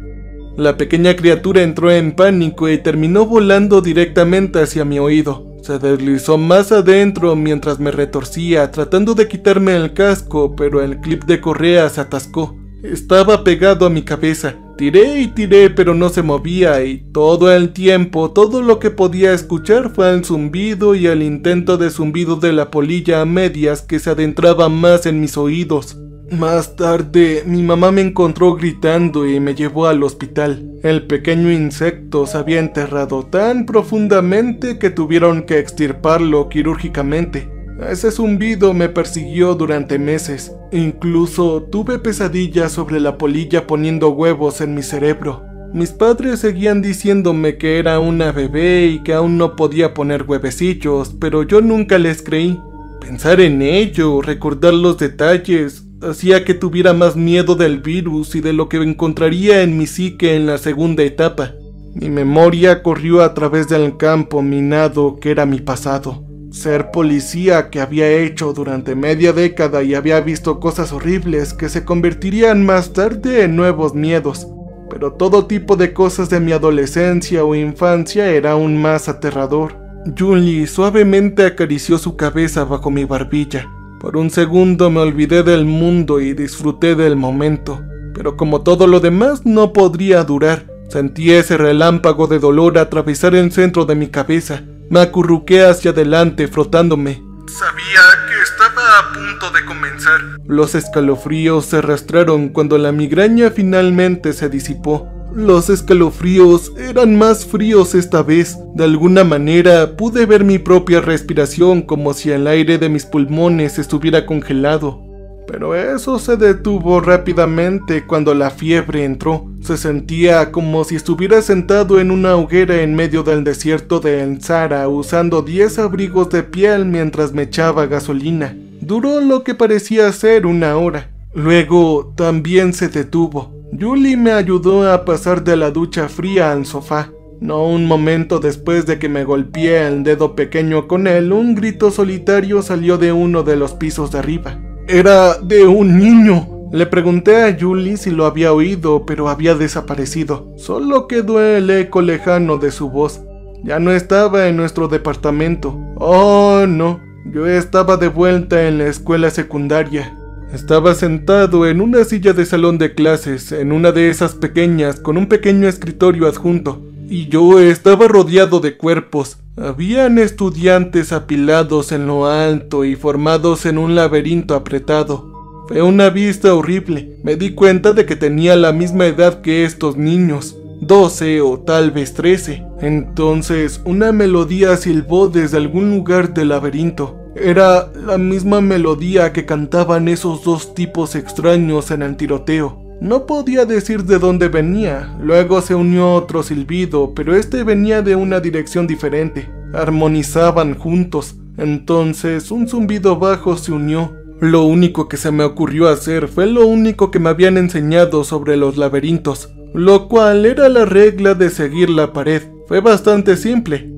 La pequeña criatura entró en pánico y terminó volando directamente hacia mi oído. Se deslizó más adentro mientras me retorcía, tratando de quitarme el casco, pero el clip de correa se atascó. Estaba pegado a mi cabeza. Tiré y tiré, pero no se movía, y todo el tiempo, todo lo que podía escuchar fue el zumbido y el intento de zumbido de la polilla a medias que se adentraba más en mis oídos. Más tarde, mi mamá me encontró gritando y me llevó al hospital. El pequeño insecto se había enterrado tan profundamente que tuvieron que extirparlo quirúrgicamente. Ese zumbido me persiguió durante meses. Incluso tuve pesadillas sobre la polilla poniendo huevos en mi cerebro. Mis padres seguían diciéndome que era una bebé y que aún no podía poner huevecillos, pero yo nunca les creí. Pensar en ello, recordar los detalles, hacía que tuviera más miedo del virus y de lo que encontraría en mi psique en la segunda etapa. Mi memoria corrió a través del campo minado que era mi pasado. Ser policía que había hecho durante media década y había visto cosas horribles que se convertirían más tarde en nuevos miedos. Pero todo tipo de cosas de mi adolescencia o infancia era aún más aterrador. Julie suavemente acarició su cabeza bajo mi barbilla. Por un segundo me olvidé del mundo y disfruté del momento. Pero como todo lo demás no podría durar. Sentí ese relámpago de dolor atravesar el centro de mi cabeza. Me acurruqué hacia adelante frotándome. Sabía que estaba a punto de comenzar. Los escalofríos se arrastraron cuando la migraña finalmente se disipó. Los escalofríos eran más fríos esta vez. De alguna manera pude ver mi propia respiración como si el aire de mis pulmones estuviera congelado. Pero eso se detuvo rápidamente cuando la fiebre entró. Se sentía como si estuviera sentado en una hoguera en medio del desierto de El Sahara usando 10 abrigos de piel mientras me echaba gasolina. Duró lo que parecía ser una hora. Luego también se detuvo. Julie me ayudó a pasar de la ducha fría al sofá. No un momento después de que me golpeé el dedo pequeño con él, un grito solitario salió de uno de los pisos de arriba. Era de un niño. Le pregunté a Julie si lo había oído, pero había desaparecido. Solo quedó el eco lejano de su voz. Ya no estaba en nuestro departamento. Oh, no. Yo estaba de vuelta en la escuela secundaria. Estaba sentado en una silla de salón de clases, en una de esas pequeñas, con un pequeño escritorio adjunto. Y yo estaba rodeado de cuerpos. Habían estudiantes apilados en lo alto y formados en un laberinto apretado. Fue una vista horrible. Me di cuenta de que tenía la misma edad que estos niños, 12 o tal vez 13. Entonces, una melodía silbó desde algún lugar del laberinto. Era la misma melodía que cantaban esos dos tipos extraños en el tiroteo. No podía decir de dónde venía. Luego se unió otro silbido, pero este venía de una dirección diferente. Armonizaban juntos. Entonces, un zumbido bajo se unió. Lo único que se me ocurrió hacer fue lo único que me habían enseñado sobre los laberintos, lo cual era la regla de seguir la pared. Fue bastante simple.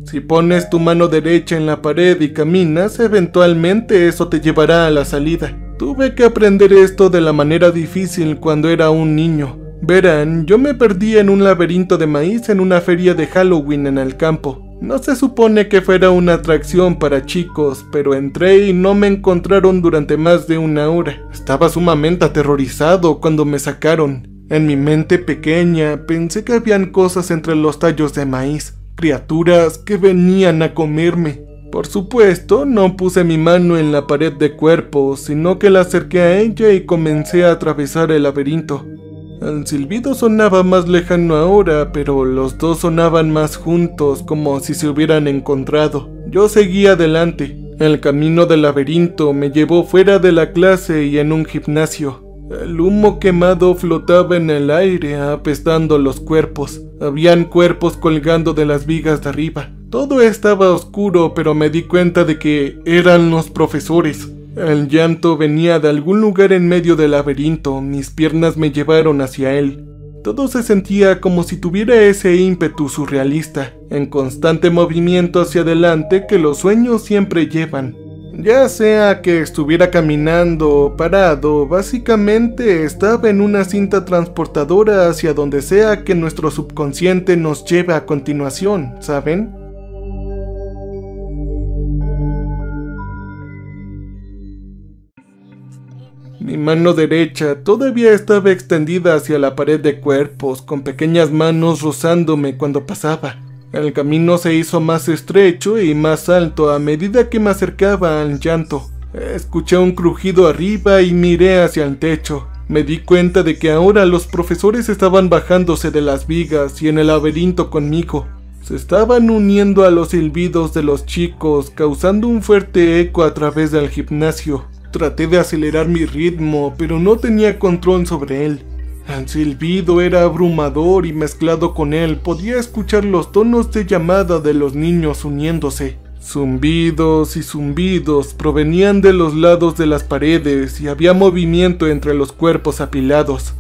Si pones tu mano derecha en la pared y caminas, eventualmente eso te llevará a la salida. Tuve que aprender esto de la manera difícil cuando era un niño. Verán, yo me perdí en un laberinto de maíz en una feria de Halloween en el campo. No se supone que fuera una atracción para chicos, pero entré y no me encontraron durante más de una hora. Estaba sumamente aterrorizado cuando me sacaron. En mi mente pequeña pensé que habían cosas entre los tallos de maíz, criaturas que venían a comerme. Por supuesto, no puse mi mano en la pared de cuerpos, sino que la acerqué a ella y comencé a atravesar el laberinto. El silbido sonaba más lejano ahora, pero los dos sonaban más juntos, como si se hubieran encontrado. Yo seguí adelante. El camino del laberinto me llevó fuera de la clase y en un gimnasio. El humo quemado flotaba en el aire, apestando los cuerpos. Habían cuerpos colgando de las vigas de arriba. Todo estaba oscuro, pero me di cuenta de que eran los profesores. El llanto venía de algún lugar en medio del laberinto. Mis piernas me llevaron hacia él. Todo se sentía como si tuviera ese ímpetu surrealista, en constante movimiento hacia adelante que los sueños siempre llevan. Ya sea que estuviera caminando o parado, básicamente estaba en una cinta transportadora hacia donde sea que nuestro subconsciente nos lleve a continuación, ¿saben? Mi mano derecha todavía estaba extendida hacia la pared de cuerpos, con pequeñas manos rozándome cuando pasaba. El camino se hizo más estrecho y más alto a medida que me acercaba al llanto. Escuché un crujido arriba y miré hacia el techo. Me di cuenta de que ahora los profesores estaban bajándose de las vigas y en el laberinto conmigo. Se estaban uniendo a los silbidos de los chicos, causando un fuerte eco a través del gimnasio. Traté de acelerar mi ritmo, pero no tenía control sobre él. El silbido era abrumador y mezclado con él podía escuchar los tonos de llamada de los niños uniéndose. Zumbidos y zumbidos provenían de los lados de las paredes y había movimiento entre los cuerpos apilados.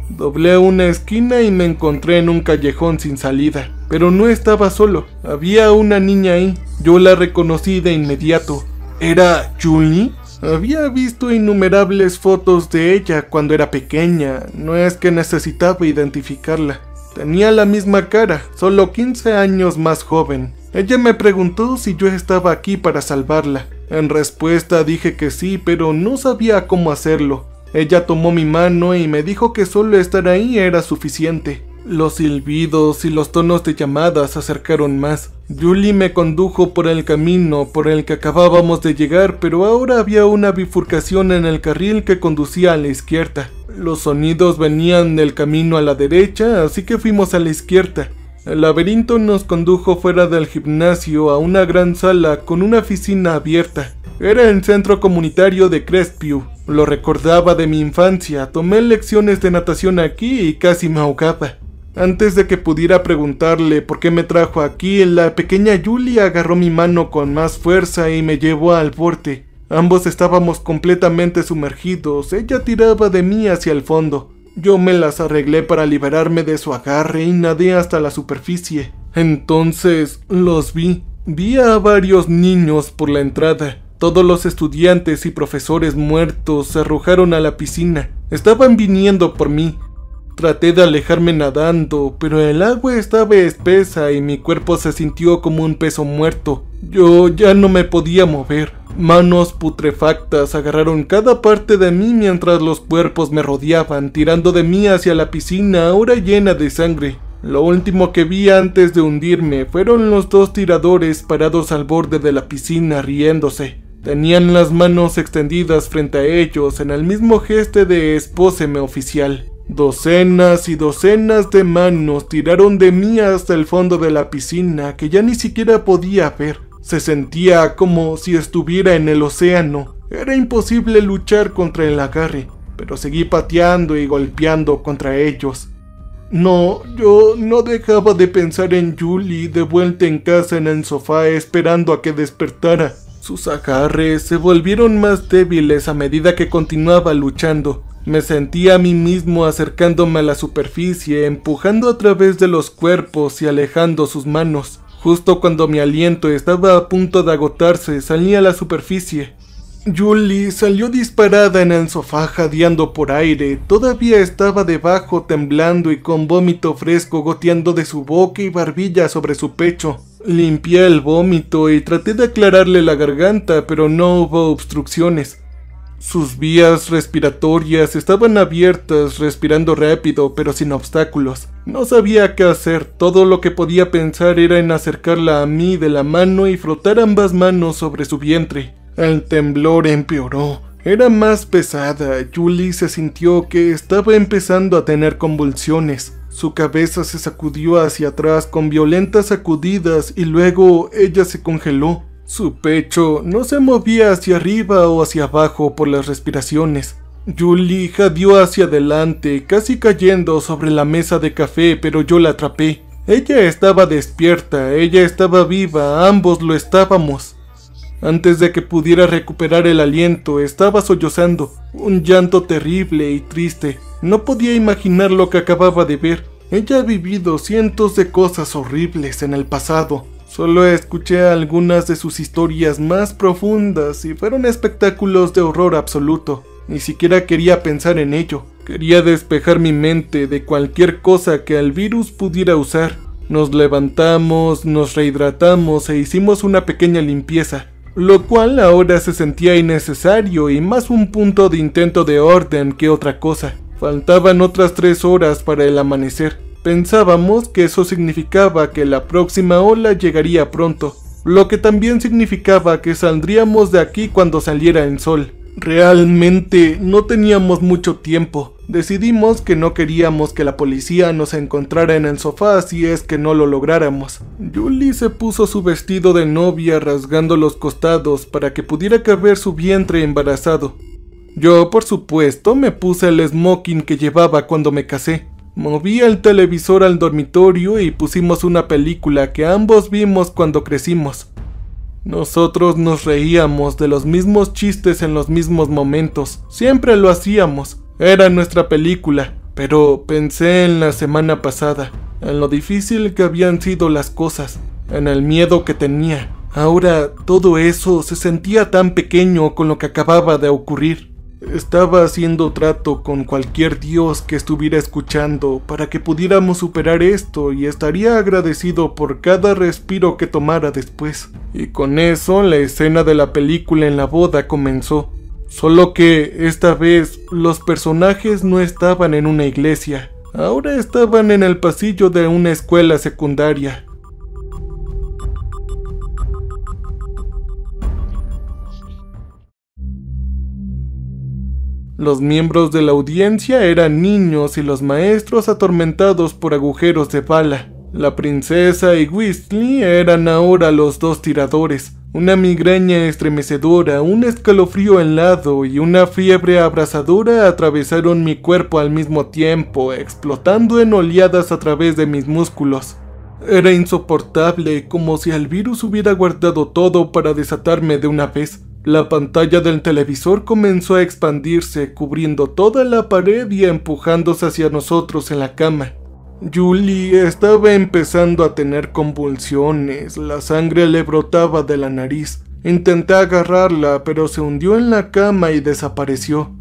Doblé una esquina y me encontré en un callejón sin salida, pero no estaba solo. Había una niña ahí. Yo la reconocí de inmediato. ¿Era Julie? Había visto innumerables fotos de ella cuando era pequeña, no es que necesitaba identificarla. Tenía la misma cara, solo 15 años más joven. Ella me preguntó si yo estaba aquí para salvarla. En respuesta dije que sí, pero no sabía cómo hacerlo. Ella tomó mi mano y me dijo que solo estar ahí era suficiente. Los silbidos y los tonos de llamada se acercaron más. Julie me condujo por el camino por el que acabábamos de llegar, pero ahora había una bifurcación en el carril que conducía a la izquierda. Los sonidos venían del camino a la derecha, así que fuimos a la izquierda. El laberinto nos condujo fuera del gimnasio a una gran sala con una oficina abierta. Era el centro comunitario de Crestview. Lo recordaba de mi infancia. Tomé lecciones de natación aquí y casi me ahogaba. Antes de que pudiera preguntarle por qué me trajo aquí, la pequeña Julie agarró mi mano con más fuerza y me llevó al borde. Ambos estábamos completamente sumergidos. Ella tiraba de mí hacia el fondo. Yo me las arreglé para liberarme de su agarre y nadé hasta la superficie. Entonces los vi. Vi a varios niños por la entrada. Todos los estudiantes y profesores muertos se arrojaron a la piscina. Estaban viniendo por mí. Traté de alejarme nadando, pero el agua estaba espesa y mi cuerpo se sintió como un peso muerto. Yo ya no me podía mover. Manos putrefactas agarraron cada parte de mí mientras los cuerpos me rodeaban, tirando de mí hacia la piscina ahora llena de sangre. Lo último que vi antes de hundirme fueron los dos tiradores parados al borde de la piscina riéndose. Tenían las manos extendidas frente a ellos en el mismo gesto de espóseme oficial. Docenas y docenas de manos tiraron de mí hasta el fondo de la piscina que ya ni siquiera podía ver. Se sentía como si estuviera en el océano. Era imposible luchar contra el agarre, pero seguí pateando y golpeando contra ellos. No, yo no dejaba de pensar en Julie de vuelta en casa en el sofá esperando a que despertara. Sus agarres se volvieron más débiles a medida que continuaba luchando. Me sentía a mí mismo acercándome a la superficie, empujando a través de los cuerpos y alejando sus manos. Justo cuando mi aliento estaba a punto de agotarse, salí a la superficie. Julie salió disparada en el sofá jadeando por aire. Todavía estaba debajo temblando y con vómito fresco goteando de su boca y barbilla sobre su pecho. Limpié el vómito y traté de aclararle la garganta, pero no hubo obstrucciones. Sus vías respiratorias estaban abiertas, respirando rápido, pero sin obstáculos. No sabía qué hacer, todo lo que podía pensar era en acercarla a mí de la mano y frotar ambas manos sobre su vientre. El temblor empeoró, era más pesada. Julie se sintió que estaba empezando a tener convulsiones. Su cabeza se sacudió hacia atrás con violentas sacudidas y luego ella se congeló. Su pecho no se movía hacia arriba o hacia abajo por las respiraciones. Julie jadeó hacia adelante, casi cayendo sobre la mesa de café, pero yo la atrapé. Ella estaba despierta, ella estaba viva, ambos lo estábamos. Antes de que pudiera recuperar el aliento, estaba sollozando, un llanto terrible y triste. No podía imaginar lo que acababa de ver. Ella ha vivido cientos de cosas horribles en el pasado. Solo escuché algunas de sus historias más profundas y fueron espectáculos de horror absoluto. Ni siquiera quería pensar en ello. Quería despejar mi mente de cualquier cosa que el virus pudiera usar. Nos levantamos, nos rehidratamos e hicimos una pequeña limpieza, lo cual ahora se sentía innecesario y más un punto de intento de orden que otra cosa. Faltaban otras 3 horas para el amanecer. Pensábamos que eso significaba que la próxima ola llegaría pronto, lo que también significaba que saldríamos de aquí cuando saliera el sol. Realmente no teníamos mucho tiempo. Decidimos que no queríamos que la policía nos encontrara en el sofá si es que no lo lográramos. Julie se puso su vestido de novia rasgando los costados para que pudiera caber su vientre embarazado. Yo, por supuesto, me puse el smoking que llevaba cuando me casé. Moví el televisor al dormitorio y pusimos una película que ambos vimos cuando crecimos. Nosotros nos reíamos de los mismos chistes en los mismos momentos. Siempre lo hacíamos. Era nuestra película. Pero pensé en la semana pasada, en lo difícil que habían sido las cosas, en el miedo que tenía. Ahora todo eso se sentía tan pequeño con lo que acababa de ocurrir. Estaba haciendo trato con cualquier dios que estuviera escuchando para que pudiéramos superar esto y estaría agradecido por cada respiro que tomara después. Y con eso la escena de la película en la boda comenzó. Solo que esta vez los personajes no estaban en una iglesia, ahora estaban en el pasillo de una escuela secundaria. Los miembros de la audiencia eran niños y los maestros atormentados por agujeros de bala. La princesa y Weasley eran ahora los 2 tiradores. Una migraña estremecedora, un escalofrío helado y una fiebre abrasadora atravesaron mi cuerpo al mismo tiempo, explotando en oleadas a través de mis músculos. Era insoportable, como si el virus hubiera guardado todo para desatarme de una vez. La pantalla del televisor comenzó a expandirse, cubriendo toda la pared y empujándose hacia nosotros en la cama. Julie estaba empezando a tener convulsiones, la sangre le brotaba de la nariz. Intenté agarrarla, pero se hundió en la cama y desapareció.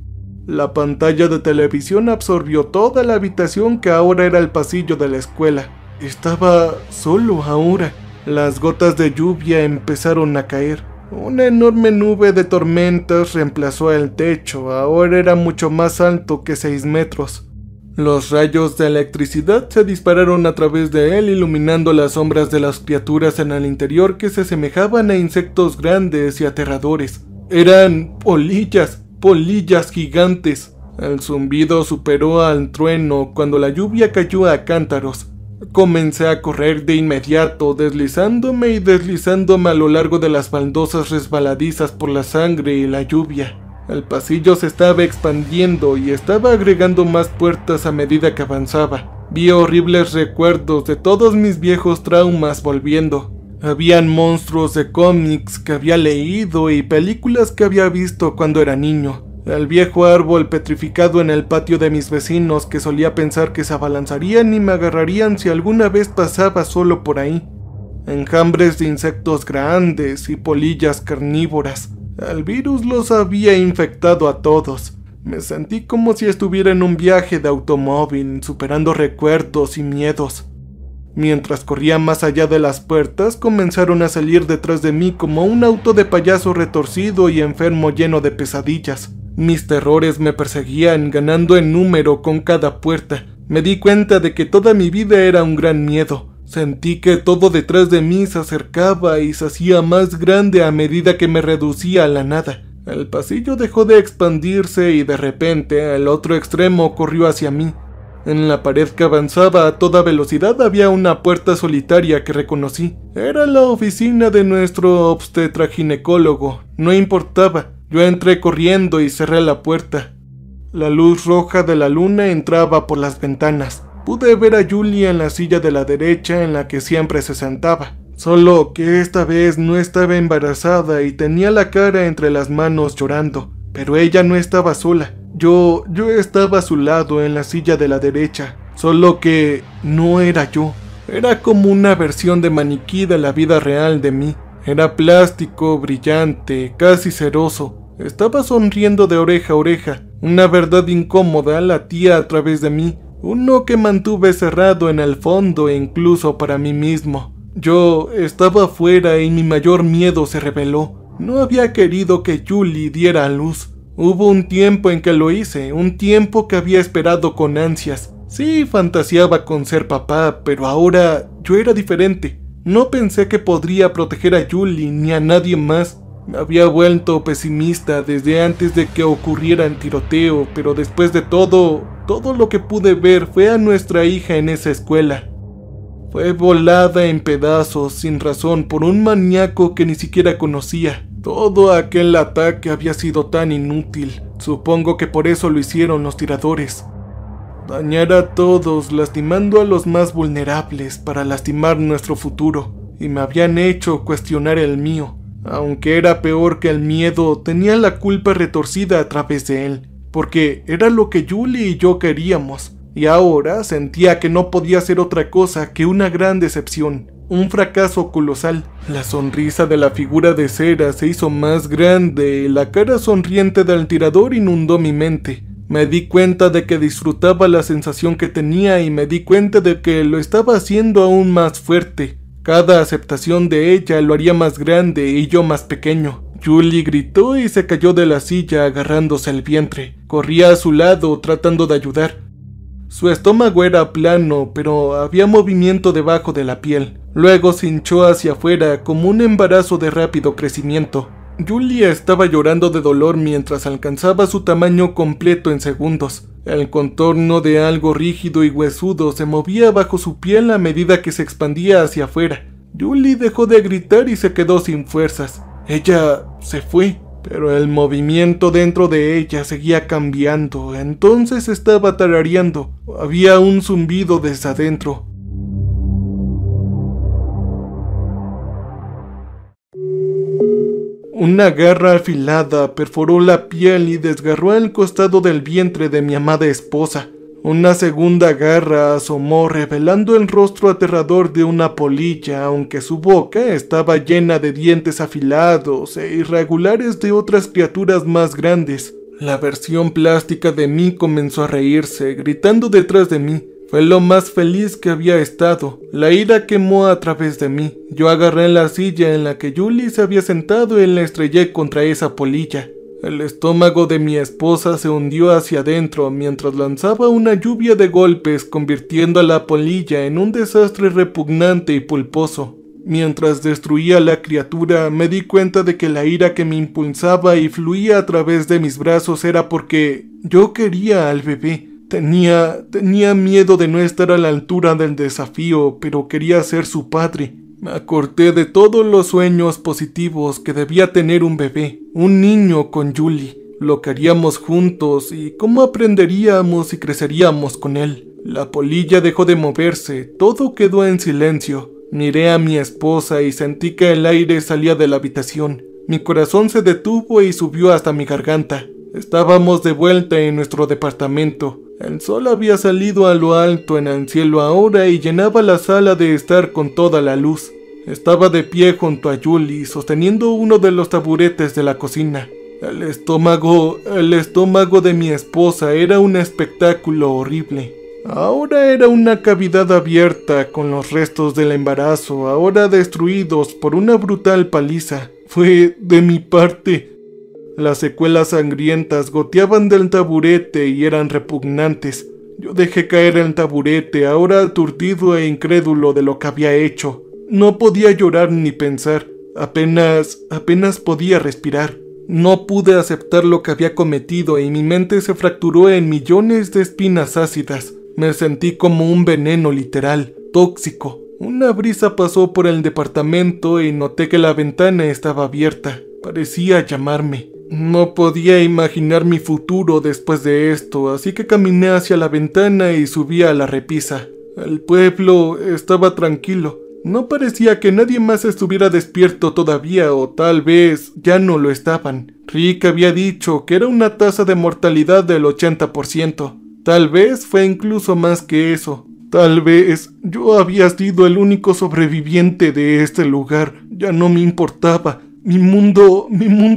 La pantalla de televisión absorbió toda la habitación que ahora era el pasillo de la escuela. Estaba solo ahora. Las gotas de lluvia empezaron a caer. Una enorme nube de tormentas reemplazó el techo, ahora era mucho más alto que 6 metros. Los rayos de electricidad se dispararon a través de él, iluminando las sombras de las criaturas en el interior que se asemejaban a insectos grandes y aterradores. Eran polillas gigantes. El zumbido superó al trueno cuando la lluvia cayó a cántaros. Comencé a correr de inmediato, deslizándome a lo largo de las baldosas resbaladizas por la sangre y la lluvia. El pasillo se estaba expandiendo y estaba agregando más puertas a medida que avanzaba. Vi horribles recuerdos de todos mis viejos traumas volviendo. Habían monstruos de cómics que había leído y películas que había visto cuando era niño. El viejo árbol petrificado en el patio de mis vecinos que solía pensar que se abalanzarían y me agarrarían si alguna vez pasaba solo por ahí. Enjambres de insectos grandes y polillas carnívoras. El virus los había infectado a todos. Me sentí como si estuviera en un viaje de automóvil, superando recuerdos y miedos. Mientras corría más allá de las puertas, comenzaron a salir detrás de mí como un auto de payaso retorcido y enfermo lleno de pesadillas. Mis terrores me perseguían, ganando en número con cada puerta. Me di cuenta de que toda mi vida era un gran miedo. Sentí que todo detrás de mí se acercaba y se hacía más grande a medida que me reducía a la nada. El pasillo dejó de expandirse y de repente el otro extremo corrió hacia mí. En la pared que avanzaba a toda velocidad había una puerta solitaria que reconocí. Era la oficina de nuestro obstetra ginecólogo. No importaba. Yo entré corriendo y cerré la puerta. La luz roja de la luna entraba por las ventanas. Pude ver a Julie en la silla de la derecha en la que siempre se sentaba. Solo que esta vez no estaba embarazada y tenía la cara entre las manos llorando. Pero ella no estaba sola. Yo estaba a su lado en la silla de la derecha. Solo que no era yo. Era como una versión de maniquí de la vida real de mí. Era plástico, brillante, casi ceroso. Estaba sonriendo de oreja a oreja. Una verdad incómoda latía a través de mí. Uno que mantuve cerrado en el fondo e incluso para mí mismo. Yo estaba afuera y mi mayor miedo se reveló. No había querido que Julie diera a luz. Hubo un tiempo en que lo hice, un tiempo que había esperado con ansias. Sí, fantaseaba con ser papá, pero ahora yo era diferente. No pensé que podría proteger a Julie ni a nadie más. Me había vuelto pesimista desde antes de que ocurriera el tiroteo, pero después de todo lo que pude ver fue a nuestra hija en esa escuela. Fue volada en pedazos sin razón por un maníaco que ni siquiera conocía. Todo aquel ataque había sido tan inútil. Supongo que por eso lo hicieron los tiradores. Dañar a todos, lastimando a los más vulnerables para lastimar nuestro futuro. Y me habían hecho cuestionar el mío. Aunque era peor que el miedo, tenía la culpa retorcida a través de él. Porque era lo que Julie y yo queríamos. Y ahora sentía que no podía ser otra cosa que una gran decepción. Un fracaso colosal. La sonrisa de la figura de cera se hizo más grande y la cara sonriente del tirador inundó mi mente. Me di cuenta de que disfrutaba la sensación que tenía y me di cuenta de que lo estaba haciendo aún más fuerte. Cada aceptación de ella lo haría más grande y yo más pequeño. Julie gritó y se cayó de la silla agarrándose el vientre. Corría a su lado tratando de ayudar. Su estómago era plano, pero había movimiento debajo de la piel. Luego se hinchó hacia afuera como un embarazo de rápido crecimiento. Julie estaba llorando de dolor mientras alcanzaba su tamaño completo en segundos. El contorno de algo rígido y huesudo se movía bajo su piel a medida que se expandía hacia afuera. Julie dejó de gritar y se quedó sin fuerzas. Ella se fue, pero el movimiento dentro de ella seguía cambiando. Entonces estaba tarareando. Había un zumbido desde adentro. Una garra afilada perforó la piel y desgarró el costado del vientre de mi amada esposa. Una segunda garra asomó revelando el rostro aterrador de una polilla, aunque su boca estaba llena de dientes afilados e irregulares de otras criaturas más grandes. La versión plástica de mí comenzó a reírse, gritando detrás de mí. Fue lo más feliz que había estado. La ira quemó a través de mí. Yo agarré la silla en la que Julie se había sentado y la estrellé contra esa polilla. El estómago de mi esposa se hundió hacia adentro mientras lanzaba una lluvia de golpes, convirtiendo a la polilla en un desastre repugnante y pulposo. Mientras destruía a la criatura, me di cuenta de que la ira que me impulsaba y fluía a través de mis brazos era porque yo quería al bebé. Tenía miedo de no estar a la altura del desafío, pero quería ser su padre. Me acordé de todos los sueños positivos que debía tener un bebé, un niño con Julie, lo que haríamos juntos y cómo aprenderíamos y creceríamos con él. La polilla dejó de moverse, todo quedó en silencio. Miré a mi esposa y sentí que el aire salía de la habitación. Mi corazón se detuvo y subió hasta mi garganta. Estábamos de vuelta en nuestro departamento. El sol había salido a lo alto en el cielo ahora y llenaba la sala de estar con toda la luz. Estaba de pie junto a Julie, sosteniendo uno de los taburetes de la cocina. El estómago de mi esposa era un espectáculo horrible. Ahora era una cavidad abierta con los restos del embarazo, ahora destruidos por una brutal paliza. Fue de mi parte. Las secuelas sangrientas goteaban del taburete y eran repugnantes. Yo dejé caer el taburete, ahora aturdido e incrédulo de lo que había hecho. No podía llorar ni pensar. Apenas podía respirar. No pude aceptar lo que había cometido y mi mente se fracturó en millones de espinas ácidas. Me sentí como un veneno literal, tóxico. Una brisa pasó por el departamento y noté que la ventana estaba abierta. Parecía llamarme. No podía imaginar mi futuro después de esto, así que caminé hacia la ventana y subí a la repisa. El pueblo estaba tranquilo. No parecía que nadie más estuviera despierto todavía, o tal vez ya no lo estaban. Rick había dicho que era una tasa de mortalidad del 80%. Tal vez fue incluso más que eso. Tal vez yo había sido el único sobreviviente de este lugar. Ya no me importaba. Mi mundo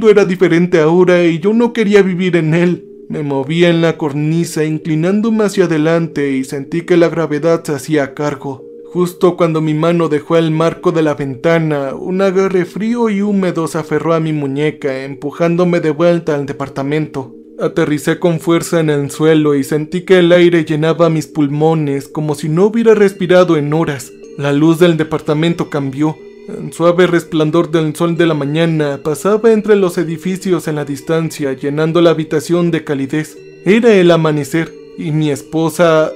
era diferente ahora y yo no quería vivir en él. Me movía en la cornisa, inclinándome hacia adelante y sentí que la gravedad se hacía cargo. Justo cuando mi mano dejó el marco de la ventana, un agarre frío y húmedo se aferró a mi muñeca, empujándome de vuelta al departamento. Aterricé con fuerza en el suelo y sentí que el aire llenaba mis pulmones como si no hubiera respirado en horas. La luz del departamento cambió. El suave resplandor del sol de la mañana pasaba entre los edificios en la distancia, llenando la habitación de calidez. Era el amanecer, y mi esposa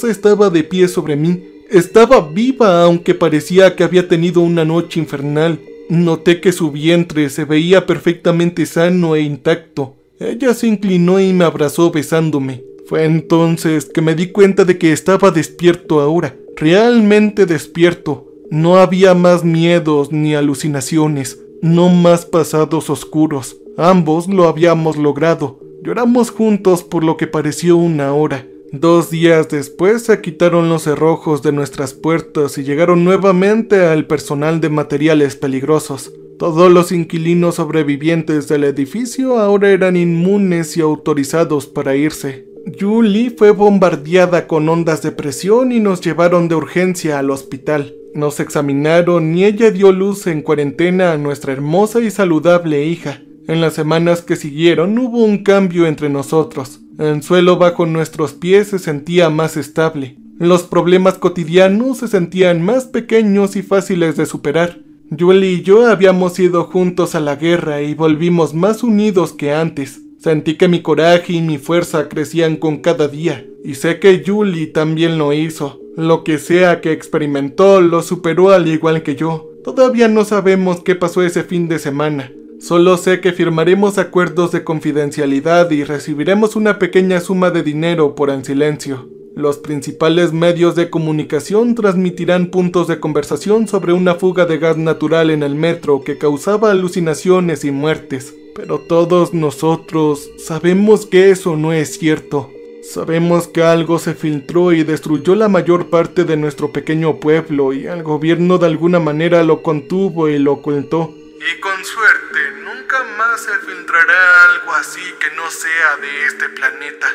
estaba de pie sobre mí. Estaba viva, aunque parecía que había tenido una noche infernal. Noté que su vientre se veía perfectamente sano e intacto. Ella se inclinó y me abrazó besándome. Fue entonces que me di cuenta de que estaba despierto ahora, realmente despierto. No había más miedos ni alucinaciones, no más pasados oscuros. Ambos lo habíamos logrado. Lloramos juntos por lo que pareció una hora. 2 días después se quitaron los cerrojos de nuestras puertas y llegaron nuevamente al personal de materiales peligrosos. Todos los inquilinos sobrevivientes del edificio ahora eran inmunes y autorizados para irse. Julie fue bombardeada con ondas de presión y nos llevaron de urgencia al hospital. Nos examinaron y ella dio luz en cuarentena a nuestra hermosa y saludable hija. En las semanas que siguieron hubo un cambio entre nosotros. El suelo bajo nuestros pies se sentía más estable. Los problemas cotidianos se sentían más pequeños y fáciles de superar. Julie y yo habíamos ido juntos a la guerra y volvimos más unidos que antes. Sentí que mi coraje y mi fuerza crecían con cada día, y sé que Julie también lo hizo. Lo que sea que experimentó lo superó al igual que yo. Todavía no sabemos qué pasó ese fin de semana. Solo sé que firmaremos acuerdos de confidencialidad y recibiremos una pequeña suma de dinero por el silencio. Los principales medios de comunicación transmitirán puntos de conversación sobre una fuga de gas natural en el metro que causaba alucinaciones y muertes. Pero todos nosotros sabemos que eso no es cierto. Sabemos que algo se filtró y destruyó la mayor parte de nuestro pequeño pueblo y el gobierno de alguna manera lo contuvo y lo ocultó. Y con suerte, nunca más se filtrará algo así que no sea de este planeta.